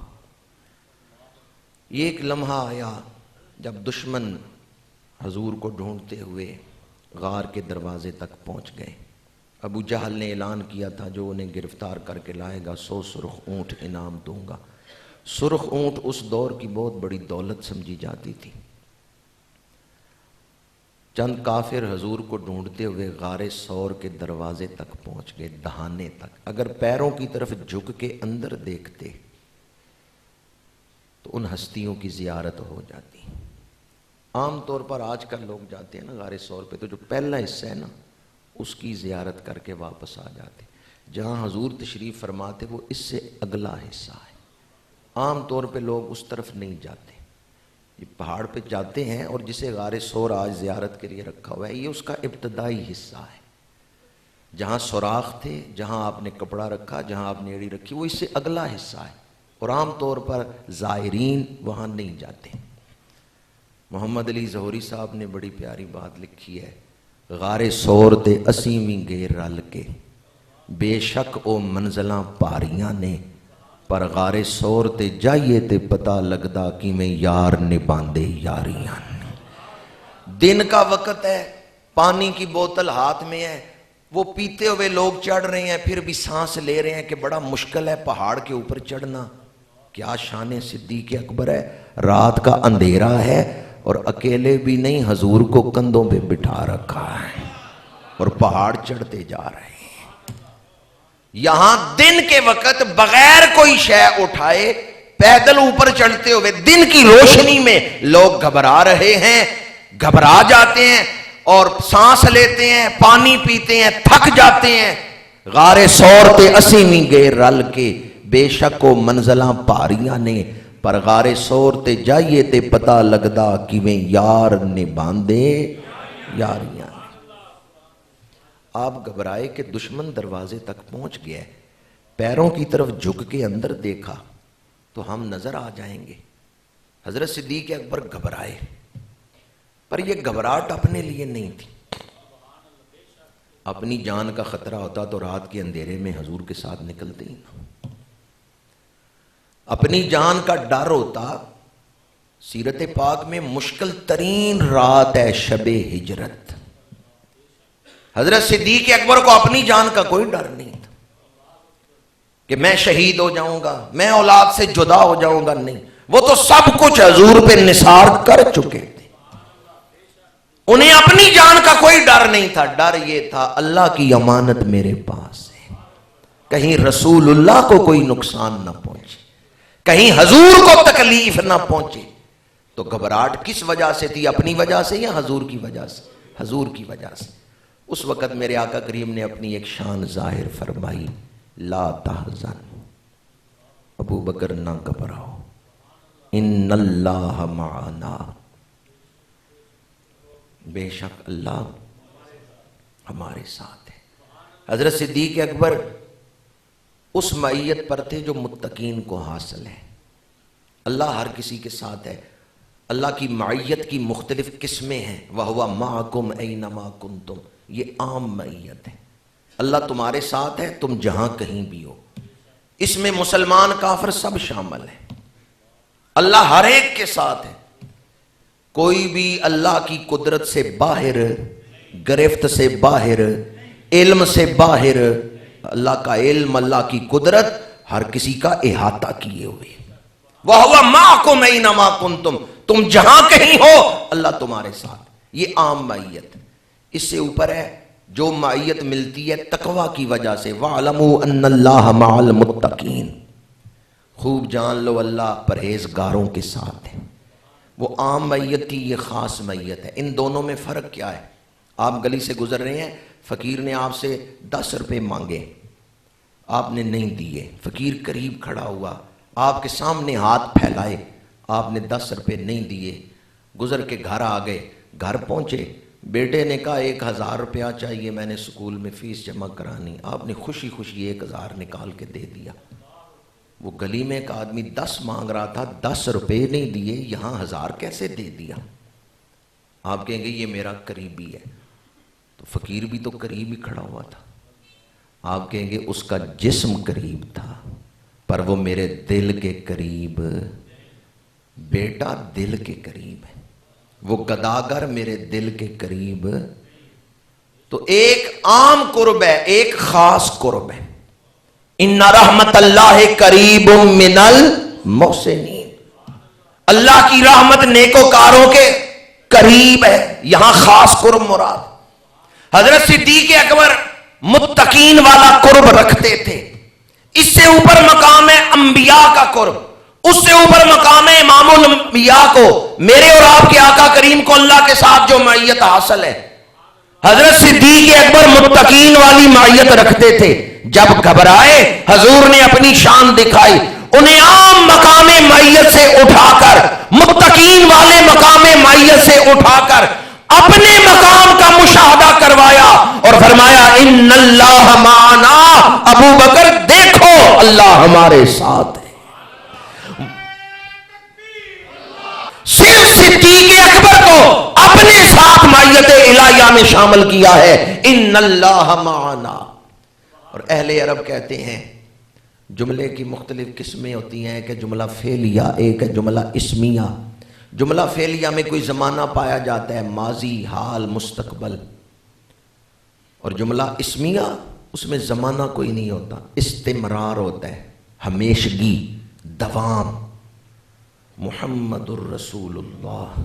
یہ ایک لمحہ آیا جب دشمن حضور کو ڈھونڈتے ہوئے غار کے دروازے تک پہنچ گئے. ابو جہل نے اعلان کیا تھا جو انہیں گرفتار کر کے لائے گا 100 سرخ اونٹ انعام دوں گا. سرخ اونٹ اس دور کی بہت بڑی دولت سمجھی جاتی تھی. چند کافر حضور کو ڈھونڈتے ہوئے غار ثور کے دروازے تک پہنچ گئے, دہانے تک. اگر پیروں کی طرف جھک کے اندر دیکھتے تو ان ہستیوں کی زیارت ہو جاتی. عام طور پر آج کل لوگ جاتے ہیں نا غار ثور پہ, تو جو پہلا حصہ ہے نا اس کی زیارت کر کے واپس آ جاتے. جہاں حضور تشریف فرماتے وہ اس سے اگلا حصہ ہے. عام طور پہ لوگ اس طرف نہیں جاتے, یہ پہاڑ پہ جاتے ہیں, اور جسے غار ثور آج زیارت کے لیے رکھا ہوا ہے یہ اس کا ابتدائی حصہ ہے. جہاں سوراخ تھے، جہاں آپ نے کپڑا رکھا، جہاں آپ نے ایڑی رکھی، وہ اس سے اگلا حصہ ہے، اور عام طور پر زائرین وہاں نہیں جاتے۔ محمد علی ظہوری صاحب نے بڑی پیاری بات لکھی ہے، غار سور تے اسیویں گے رل کے، بے شک او منزلاں پاریاں نے، پر غار سور تے جائیے تے پتہ لگدا کہ میں یار نباندے یاریاں۔ دن کا وقت ہے، پانی کی بوتل ہاتھ میں ہے، وہ پیتے ہوئے لوگ چڑھ رہے ہیں، پھر بھی سانس لے رہے ہیں کہ بڑا مشکل ہے پہاڑ کے اوپر چڑھنا۔ کیا شان صدیق اکبر ہے، رات کا اندھیرا ہے اور اکیلے بھی نہیں، حضور کو کندھوں پہ بٹھا رکھا ہے اور پہاڑ چڑھتے جا رہے ہیں۔ یہاں دن کے وقت بغیر کوئی شے اٹھائے پیدل اوپر چڑھتے ہوئے دن کی روشنی میں لوگ گھبرا رہے ہیں، گھبرا جاتے ہیں اور سانس لیتے ہیں، پانی پیتے ہیں، تھک جاتے ہیں۔ غار سور تے اسیویں گے رل کے، بے شک و منزلاں پاریاں نے، پر غار سور تے جائیے تے پتہ لگدا کیویں یار نباندے یاریاں۔ آپ گھبرائے کہ دشمن دروازے تک پہنچ گیا ہے، پیروں کی طرف جھک کے اندر دیکھا تو ہم نظر آ جائیں گے۔ حضرت صدیق اکبر گھبرائے، پر یہ گھبراہٹ اپنے لیے نہیں تھی۔ اپنی جان کا خطرہ ہوتا تو رات کے اندھیرے میں حضور کے ساتھ نکلتے ہی نہ۔ اپنی جان کا ڈر ہوتا، سیرت پاک میں مشکل ترین رات ہے شب ہجرت۔ حضرت صدیق اکبر کو اپنی جان کا کوئی ڈر نہیں تھا کہ میں شہید ہو جاؤں گا، میں اولاد سے جدا ہو جاؤں گا، نہیں، وہ تو سب کچھ حضور پہ نثار کر چکے تھے۔ انہیں اپنی جان کا کوئی ڈر نہیں تھا، ڈر یہ تھا اللہ کی امانت میرے پاس ہے، کہیں رسول اللہ کو کوئی نقصان نہ پہنچے، کہیں حضور کو تکلیف نہ پہنچے۔ تو گھبراہٹ کس وجہ سے تھی، اپنی وجہ سے یا حضور کی وجہ سے؟ حضور کی وجہ سے۔ اس وقت میرے آقا کریم نے اپنی ایک شان ظاہر فرمائی، لا تحزن، ابو بکر نہ گھبراؤ، ان اللہ معنا، بے شک اللہ ہمارے ساتھ ہے۔ حضرت صدیق اکبر اس معیت پر تھے جو متقین کو حاصل ہے۔ اللہ ہر کسی کے ساتھ ہے، اللہ کی معیت کی مختلف قسمیں ہیں، وَهُوَ مَعَكُمْ أَيْنَمَا كُنْتُمْ، یہ عام معیت ہے، اللہ تمہارے ساتھ ہے تم جہاں کہیں بھی ہو۔ اس میں مسلمان کافر سب شامل ہیں، اللہ ہر ایک کے ساتھ ہے، کوئی بھی اللہ کی قدرت سے باہر، گرفت سے باہر، علم سے باہر، اللہ کا علم، اللہ کی قدرت ہر کسی کا احاطہ کیے ہوئے۔ وَهُوَ مَعَكُمْ أَيْنَمَا كُنْتُمْ، تم جہاں کہیں ہو اللہ تمہارے ساتھ، یہ عام معیت۔ اس سے اوپر ہے جو معیت ملتی ہے تقوی کی وجہ سے، وَاعْلَمُوا أَنَّ اللَّهَ مَعَ الْمُتَّقِينَ، خوب جان لو اللہ پرہیزگاروں کے ساتھ ہے۔ وہ عام معیت تھی، یہ خاص معیت ہے۔ ان دونوں میں فرق کیا ہے؟ آپ گلی سے گزر رہے ہیں، فقیر نے آپ سے 10 روپے مانگے، آپ نے نہیں دیے، فقیر قریب کھڑا ہوا، آپ کے سامنے ہاتھ پھیلائے، آپ نے 10 روپے نہیں دیے، گزر کے گھر آ گئے، گھر پہنچے، بیٹے نے کہا 1000 روپیہ چاہیے، میں نے سکول میں فیس جمع کرانی، آپ نے خوشی خوشی 1000 نکال کے دے دیا۔ وہ گلی میں ایک آدمی 10 مانگ رہا تھا، 10 روپے نہیں دیے، یہاں 1000 کیسے دے دیا؟ آپ کہیں گے یہ میرا قریبی ہے، تو فقیر بھی تو قریب ہی کھڑا ہوا تھا۔ آپ کہیں گے اس کا جسم قریب تھا پر وہ میرے دل کے قریب، بیٹا دل کے قریب ہے، وہ گداگر میرے دل کے قریب۔ تو ایک عام قرب ہے، ایک خاص قرب ہے۔ ان رحمت اللہ قریب من المحسنین، اللہ کی رحمت نیکوکاروں کے قریب ہے، یہاں خاص قرب مراد۔ حضرت صدیق اکبر متقین والا قرب رکھتے تھے۔ اس سے اوپر مقام ہے انبیاء کا قرب، اس سے اوپر مقام ہے امام الانبیاء کو، میرے اور آپ کے آقا کریم کو اللہ کے ساتھ جو معیت حاصل ہے۔ حضرت صدیق اکبر متقین والی معیت رکھتے تھے، جب گھبرائے حضور نے اپنی شان دکھائی، انہیں عام مقام معیت سے اٹھا کر، متقین والے مقام معیت سے اٹھا کر اپنے مقام کا مشاہدہ کروایا اور فرمایا ان اللہ معنا، ابو بکر دیکھو اللہ ہمارے ساتھ ہے۔ صرف صدیق اکبر کو اپنے ساتھ معیت الہیہ میں شامل کیا ہے، ان اللہ معنا۔ اور اہل عرب کہتے ہیں جملے کی مختلف قسمیں ہوتی ہیں کہ جملہ فعلیہ، ایک ہے جملہ اسمیہ۔ جملہ فعلیہ میں کوئی زمانہ پایا جاتا ہے، ماضی، حال، مستقبل، اور جملہ اسمیہ اس میں زمانہ کوئی نہیں ہوتا، استمرار ہوتا ہے، ہمیشگی، دوام۔ محمد الرسول اللہ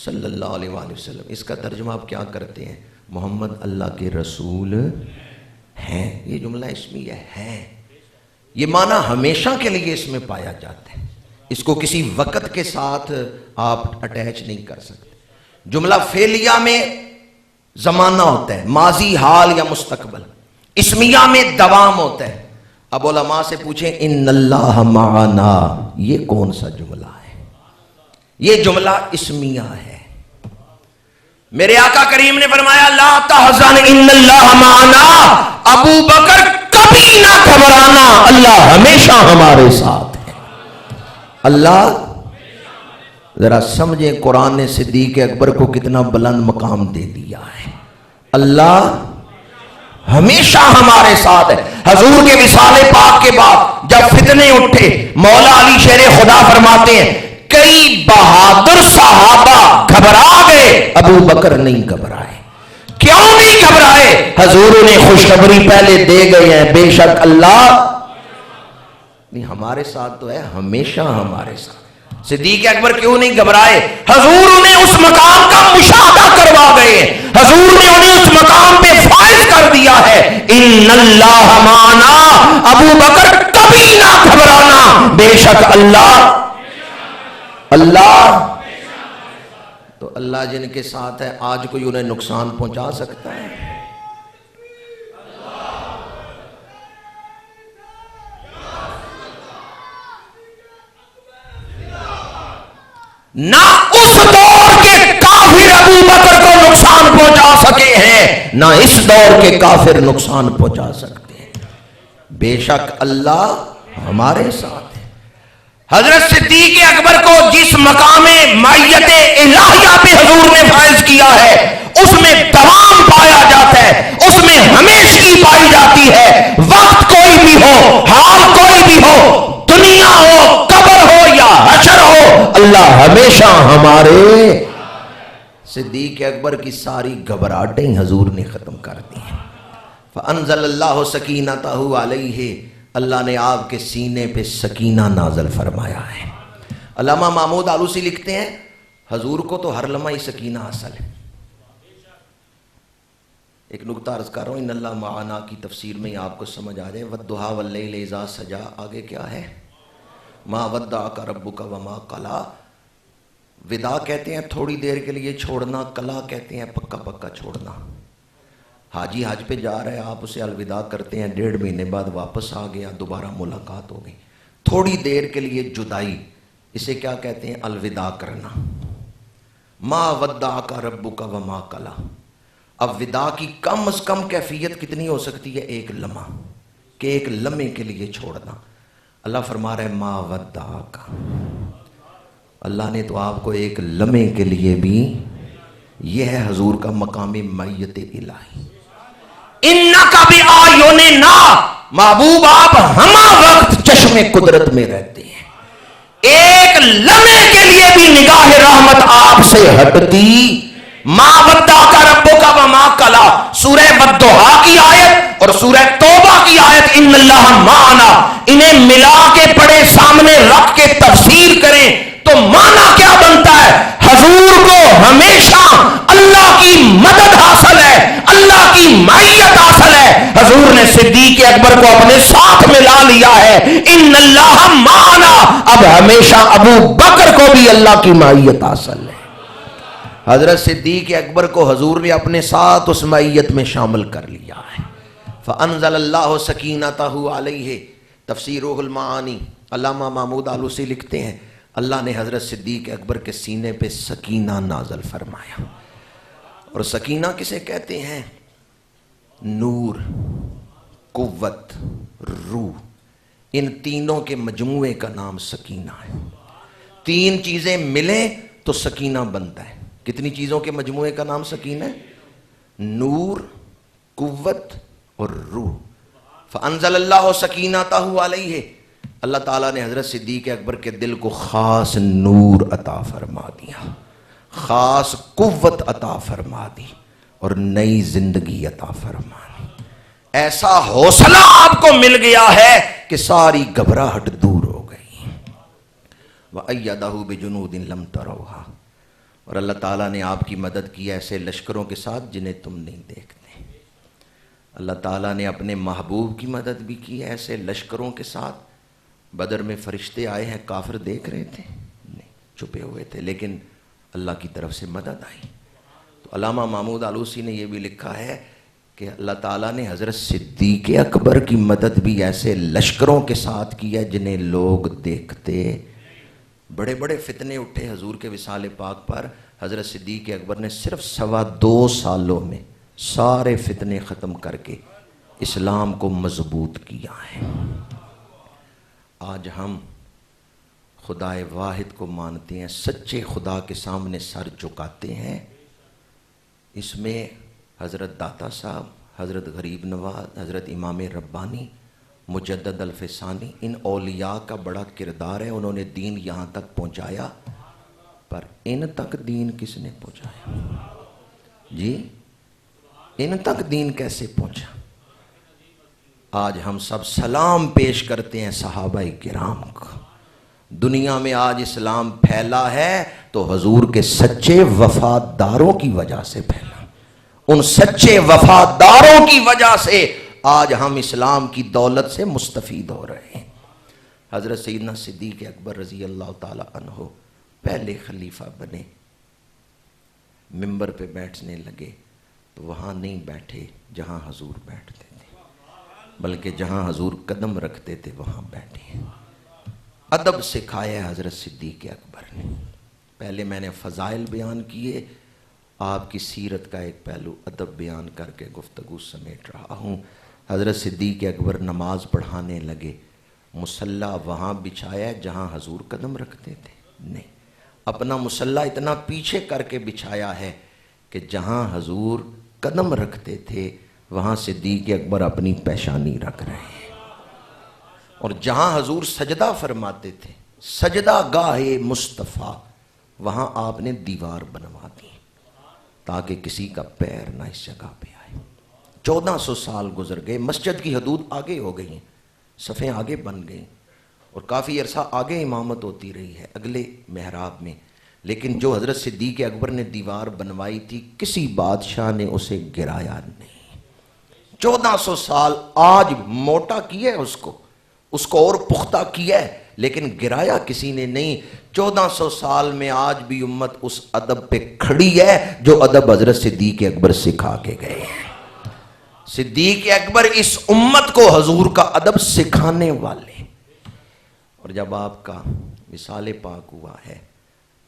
صلی اللہ علیہ وآلہ وسلم، اس کا ترجمہ آپ کیا کرتے ہیں؟ محمد اللہ کے رسول ہیں۔ یہ جملہ اسمیہ ہے، یہ معنی ہمیشہ کے لیے اس میں پایا جاتا ہے، اس کو کسی وقت کے ساتھ آپ اٹیچ نہیں کر سکتے۔ جملہ فعلیہ میں زمانہ ہوتا ہے، ماضی، حال یا مستقبل۔ اسمیہ میں دوام ہوتا ہے۔ اب علماء سے پوچھیں ان اللہ معنا، یہ کون سا جملہ ہے؟ یہ جملہ اسمیہ ہے۔ میرے آقا کریم نے فرمایا لا تحزن ان اللہ معنا، ابو بکر کبھی نہ گھبرانا، اللہ ہمیشہ ہمارے ساتھ ہے۔ اللہ، ذرا سمجھیں قرآن نے صدیق اکبر کو کتنا بلند مقام دے دیا ہے۔ اللہ ہمیشہ ہمارے ساتھ ہے۔ حضور کے وصال پاک کے بعد جب فتنے اٹھے، مولا علی شیر خدا فرماتے ہیں کئی بہادر صحابہ گھبرا گئے، ابو بکر نہیں گھبرائے۔ کیوں نہیں گھبرائے؟ حضور نے خوشخبری پہلے دے گئے ہیں، بے شک اللہ نہیں ہمارے ساتھ تو ہے، ہمیشہ ہمارے ساتھ۔ صدیق اکبر کیوں نہیں گھبرائے؟ حضور انہیں اس مقام کا مشاہدہ کروا گئے ہیں، حضور نے انہیں اس مقام پہ فائز کر دیا ہے۔ ان اللہ معنا، ابو بکر کبھی نہ گھبرانا، بے شک اللہ تو اللہ جن کے ساتھ ہے آج کوئی انہیں نقصان پہنچا سکتا ہے؟ نہ اس دور کے کافر ابو بکر کو نقصان پہنچا سکے ہیں، نہ اس دور کے کافر نقصان پہنچا سکتے ہیں، بے شک اللہ ہمارے ساتھ ہے۔ حضرت صدیق اکبر کو جس مقام معیت الہیہ پہ حضور نے فائز کیا ہے، اس میں دوام پایا جاتا ہے، اس میں ہمیشگی پائی جاتی ہے۔ وقت کوئی بھی ہو، حال کوئی بھی ہو، دنیا ہو، قبر ہو یا حشر ہو، اللہ ہمیشہ ہمارے۔ صدیق اکبر کی ساری گھبراہٹیں حضور نے ختم کر دی ہیں۔ فانزل اللہ سکینتہ علیہ، اللہ نے آپ کے سینے پہ سکینہ نازل فرمایا ہے۔ علامہ محمود آلوسی لکھتے ہیں حضور کو تو ہر لمحہ ہی سکینہ حاصل ہے۔ ایک نکتہ عرض کر رہا ہوں، ان اللہ معنا کی تفسیر میں آپ کو سمجھ آ جائے۔ والضحیٰ واللیل اذا سجا، آگے کیا ہے؟ ما ودعک ربک وما قلی۔ ودا کہتے ہیں تھوڑی دیر کے لیے چھوڑنا، قلا کہتے ہیں پکا پکا چھوڑنا۔ حاجی حج پہ جا رہے ہیں، آپ اسے الوداع کرتے ہیں، 1.5 مہینے بعد واپس آ گیا، دوبارہ ملاقات ہو گئی، تھوڑی دیر کے لیے جدائی، اسے کیا کہتے ہیں؟ الوداع کرنا۔ ما ودعک ربک وما قلی۔ اب وداع کی کم از کم کیفیت کتنی ہو سکتی ہے؟ ایک لمحہ، کہ ایک لمحے کے لیے چھوڑنا۔ اللہ فرما رہا ہے ما ودعک، اللہ نے تو آپ کو ایک لمحے کے لیے بھی، یہ ہے حضور کا مقام معیت الہی۔ انکا بِآیوننا، محبوب آپ ہمہ وقت چشم قدرت میں رہتے ہیں، ایک لمحے کے لیے بھی نگاہ رحمت آپ سے ہٹتی۔ ما ودعک ربک وما قلی، سورہ والضحیٰ کی آیت اور سورہ توبہ کی آیت ان اللہ معنا، انہیں ملا کے پڑھے، سامنے رکھ کے تفسیر کریں تو معنی کیا بنتا ہے؟ حضور کو ہمیشہ اللہ کی مدد حاصل ہے، اللہ کی معیت حاصل ہے۔ حضور نے صدیق اکبر کو اپنے ساتھ ملا لیا ہے، ان اللہ معنا، اب ہمیشہ ابو بکر کو بھی اللہ کی معیت حاصل ہے۔ حضرت صدیق اکبر کو حضور نے اپنے ساتھ اس معیت میں شامل کر لیا ہے۔ فانزل اللہ سکینتہ علیہ، تفسیر روح المعانی، علامہ محمود آلوسی لکھتے ہیں اللہ نے حضرت صدیق اکبر کے سینے پہ سکینہ نازل فرمایا۔ اور سکینہ کسے کہتے ہیں؟ نور، قوت، روح، ان تینوں کے مجموعے کا نام سکینہ ہے۔ تین چیزیں ملیں تو سکینہ بنتا ہے۔ کتنی چیزوں کے مجموعے کا نام سکینہ ہے؟ نور، قوت اور روح۔ فانزل اللہ سکینتہ علیہ، اللہ تعالیٰ نے حضرت صدیق اکبر کے دل کو خاص نور عطا فرما دیا، خاص قوت عطا فرما دی اور نئی زندگی عطا فرما دی۔ ایسا حوصلہ آپ کو مل گیا ہے کہ ساری گھبراہٹ دور ہو گئی۔ وَأَيَّدَهُ بِجُنُودٍ لَمْ تَرَوْهَا، اور اللہ تعالیٰ نے آپ کی مدد کی ایسے لشکروں کے ساتھ جنہیں تم نہیں دیکھتے۔ اللہ تعالیٰ نے اپنے محبوب کی مدد بھی کی ایسے لشکروں کے ساتھ۔ بدر میں فرشتے آئے ہیں، کافر دیکھ رہے تھے؟ نہیں، چھپے ہوئے تھے، لیکن اللہ کی طرف سے مدد آئی۔ تو علامہ محمود آلوسی نے یہ بھی لکھا ہے کہ اللہ تعالیٰ نے حضرت صدیق اکبر کی مدد بھی ایسے لشکروں کے ساتھ کی ہے جنہیں لوگ دیکھتے۔ بڑے بڑے فتنے اٹھے حضور کے وصال پاک پر، حضرت صدیق اکبر نے صرف 2.25 سالوں میں سارے فتنے ختم کر کے اسلام کو مضبوط کیا ہے۔ آج ہم خدائے واحد کو مانتے ہیں، سچے خدا کے سامنے سر جھکاتے ہیں۔ اس میں حضرت داتا صاحب، حضرت غریب نواز، حضرت امام ربانی، مجدد الفسانی، ان اولیاء کا بڑا کردار ہے۔ انہوں نے دین یہاں تک پہنچایا، پر ان تک دین کس نے پہنچایا؟ جی، ان تک دین کیسے پہنچا؟ آج ہم سب سلام پیش کرتے ہیں صحابہ کرام کو۔ دنیا میں آج اسلام پھیلا ہے تو حضور کے سچے وفاداروں کی وجہ سے پھیلا۔ ان سچے وفاداروں کی وجہ سے آج ہم اسلام کی دولت سے مستفید ہو رہے ہیں۔ حضرت سیدنا صدیق اکبر رضی اللہ تعالی عنہ پہلے خلیفہ بنے، منبر پہ بیٹھنے لگے تو وہاں نہیں بیٹھے جہاں حضور بیٹھتے تھے، بلکہ جہاں حضور قدم رکھتے تھے وہاں بیٹھے۔ ادب سکھایا حضرت صدیق اکبر نے۔ پہلے میں نے فضائل بیان کیے، آپ کی سیرت کا ایک پہلو ادب بیان کر کے گفتگو سمیٹ رہا ہوں۔ حضرت صدیق اکبر نماز پڑھانے لگے، مصلی وہاں بچھایا جہاں حضور قدم رکھتے تھے؟ نہیں، اپنا مصلی اتنا پیچھے کر کے بچھایا ہے کہ جہاں حضور قدم رکھتے تھے وہاں صدیق اکبر اپنی پیشانی رکھ رہے ہیں، اور جہاں حضور سجدہ فرماتے تھے، سجدہ گاہ مصطفیٰ، وہاں آپ نے دیوار بنوا دی تاکہ کسی کا پیر نہ اس جگہ پہ آئے۔ 1400 سال گزر گئے، مسجد کی حدود آگے ہو گئی ہیں، صفیں آگے بن گئیں، اور کافی عرصہ آگے امامت ہوتی رہی ہے اگلے محراب میں، لیکن جو حضرت صدیق اکبر نے دیوار بنوائی تھی کسی بادشاہ نے اسے گرایا نہیں۔ 1400 سال آج موٹا کیا ہے اس کو اور پختہ کیا ہے، لیکن گرایا کسی نے نہیں۔ 1400 سال میں آج بھی امت اس ادب پہ کھڑی ہے جو ادب حضرت صدیق اکبر سکھا کے گئے ہیں۔ صدیق اکبر اس امت کو حضور کا ادب سکھانے والے۔ اور جب آپ کا وصال پاک ہوا ہے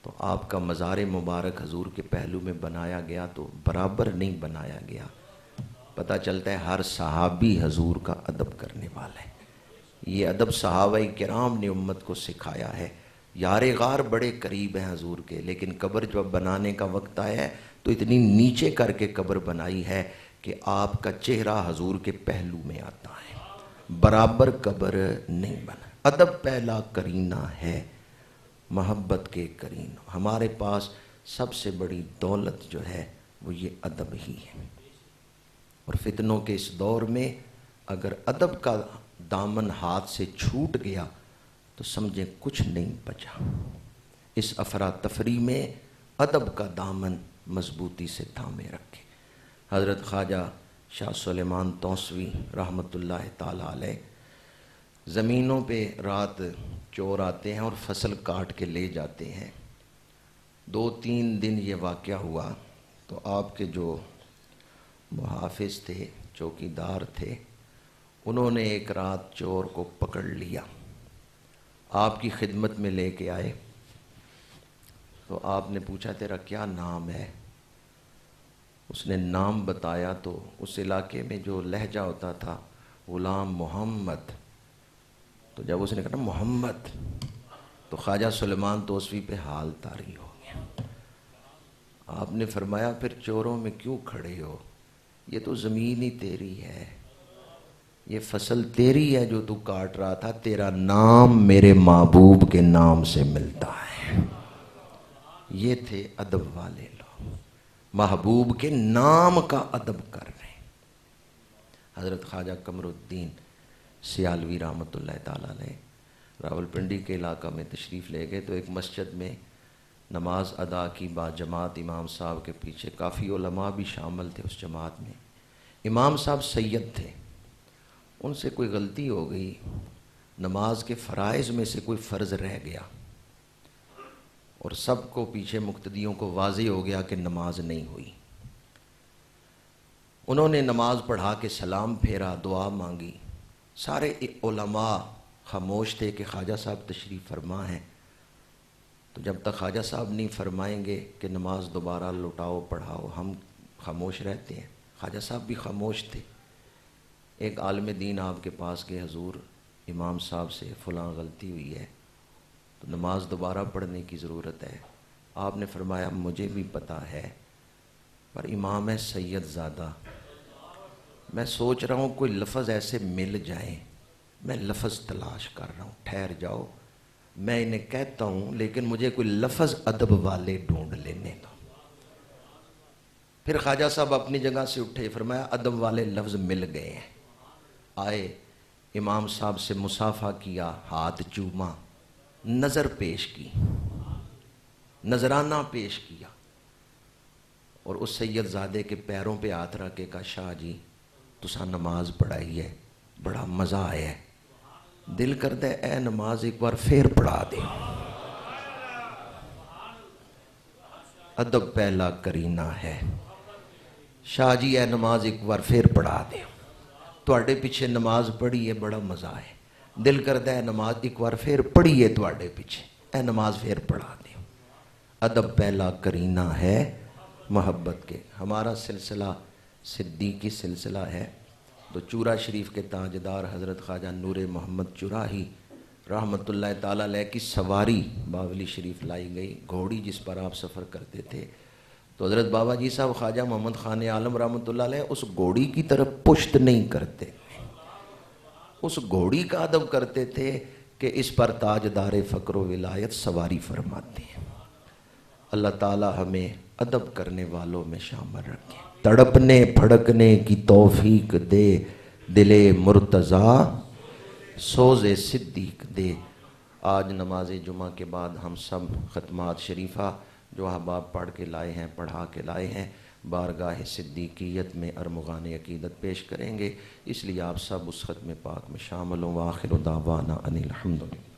تو آپ کا مزار مبارک حضور کے پہلو میں بنایا گیا تو برابر نہیں بنایا گیا۔ پتہ چلتا ہے ہر صحابی حضور کا ادب کرنے والا ہے۔ یہ ادب صحابہ کرام نے امت کو سکھایا ہے۔ یار غار بڑے قریب ہیں حضور کے، لیکن قبر جب بنانے کا وقت آیا ہے تو اتنی نیچے کر کے قبر بنائی ہے کہ آپ کا چہرہ حضور کے پہلو میں آتا ہے، برابر قبر نہیں بنا۔ ادب پہلا کرینہ ہے، محبت کے کرین۔ ہمارے پاس سب سے بڑی دولت جو ہے وہ یہ ادب ہی ہے، اور فتنوں کے اس دور میں اگر ادب کا دامن ہاتھ سے چھوٹ گیا تو سمجھیں کچھ نہیں بچا۔ اس افراتفری میں ادب کا دامن مضبوطی سے تھامے رکھے۔ حضرت خواجہ شاہ سلیمان توسوی رحمۃ اللہ تعالی علیہ، زمینوں پہ رات چور آتے ہیں اور فصل کاٹ کے لے جاتے ہیں۔ 2-3 دن یہ واقعہ ہوا تو آپ کے جو محافظ تھے، چوکیدار تھے، انہوں نے ایک رات چور کو پکڑ لیا، آپ کی خدمت میں لے کے آئے تو آپ نے پوچھا تیرا کیا نام ہے؟ اس نے نام بتایا تو اس علاقے میں جو لہجہ ہوتا تھا غلام محمد، تو جب اس نے کہا محمد تو خواجہ سلیمان توسوی پہ حال طاری ہو گیا۔ آپ نے فرمایا پھر چوروں میں کیوں کھڑے ہو، یہ تو زمین ہی تیری ہے، یہ فصل تیری ہے جو تو کاٹ رہا تھا، تیرا نام میرے محبوب کے نام سے ملتا ہے۔ یہ تھے ادب والے لوگ، محبوب کے نام کا ادب کر رہے ہیں۔ حضرت خواجہ قمر الدین سیالوی رحمۃ اللہ تعالیٰ علیہ راولپنڈی کے علاقہ میں تشریف لے گئے تو ایک مسجد میں نماز ادا کی با جماعت امام صاحب کے پیچھے، کافی علماء بھی شامل تھے اس جماعت میں۔ امام صاحب سید تھے، ان سے کوئی غلطی ہو گئی، نماز کے فرائض میں سے کوئی فرض رہ گیا اور سب کو پیچھے مقتدیوں کو واضح ہو گیا کہ نماز نہیں ہوئی۔ انہوں نے نماز پڑھا کے سلام پھیرا، دعا مانگی، سارے علماء خاموش تھے کہ خواجہ صاحب تشریف فرما ہیں، تو جب تک خواجہ صاحب نہیں فرمائیں گے کہ نماز دوبارہ لوٹاؤ پڑھاؤ ہم خاموش رہتے ہیں۔ خواجہ صاحب بھی خاموش تھے۔ ایک عالم دین آپ کے پاس کے حضور امام صاحب سے فلاں غلطی ہوئی ہے تو نماز دوبارہ پڑھنے کی ضرورت ہے۔ آپ نے فرمایا مجھے بھی پتہ ہے، پر امام ہے سید زادہ، میں سوچ رہا ہوں کوئی لفظ ایسے مل جائیں، میں لفظ تلاش کر رہا ہوں، ٹھہر جاؤ، میں انہیں کہتا ہوں لیکن مجھے کوئی لفظ ادب والے ڈھونڈ لینے دو۔ پھر خواجہ صاحب اپنی جگہ سے اٹھے، فرمایا ادب والے لفظ مل گئے ہیں۔ آئے، امام صاحب سے مصافحہ کیا، ہاتھ چوما، نظر پیش کی، نذرانہ پیش کیا، اور اس سید زادے کے پیروں پہ ہاتھ رکھ کے کہا شاہ جی تساں نماز پڑھائی ہے، بڑا مزہ آیا ہے، دل کرتا ہے اے نماز ایک بار پھر پڑھا دے۔ ادب پہلا کرینہ ہے، شاہ جی اے نماز ایک بار پھر پڑھا دے، تواڈے پیچھے نماز پڑھی ہے بڑا مزہ ہے، دل کرتا ہے نماز ایک بار پھر پڑھی ہے تواڈے پیچھے، اے نماز پھر پڑھا دے۔ ادب پہلا کرینہ ہے محبت کے۔ ہمارا سلسلہ صدیقی سلسلہ ہے، تو چورا شریف کے تاجدار حضرت خواجہ نور محمد چراہی رحمۃ اللہ تعالیٰ علیہ کی سواری باولی شریف لائی گئی، گھوڑی جس پر آپ سفر کرتے تھے، تو حضرت بابا جی صاحب خواجہ محمد خان عالم رحمۃ اللہ علیہ اس گھوڑی کی طرف پشت نہیں کرتے، اس گھوڑی کا ادب کرتے تھے کہ اس پر تاجدار فقر و ولایت سواری فرماتے ہیں۔ اللہ تعالی ہمیں ادب کرنے والوں میں شامل رکھے، تڑپنے پھڑکنے کی توفیق دے، دل مرتضیٰ سوز صدیق دے۔ آج نماز جمعہ کے بعد ہم سب ختمات شریفہ جو احباب پڑھ کے لائے ہیں، پڑھا کے لائے ہیں، بارگاہ صدیقیت میں ارمغان عقیدت پیش کریں گے، اس لیے آپ سب اس ختم پاک میں شامل ہوں۔ وآخر دعوانا ان الحمدللہ۔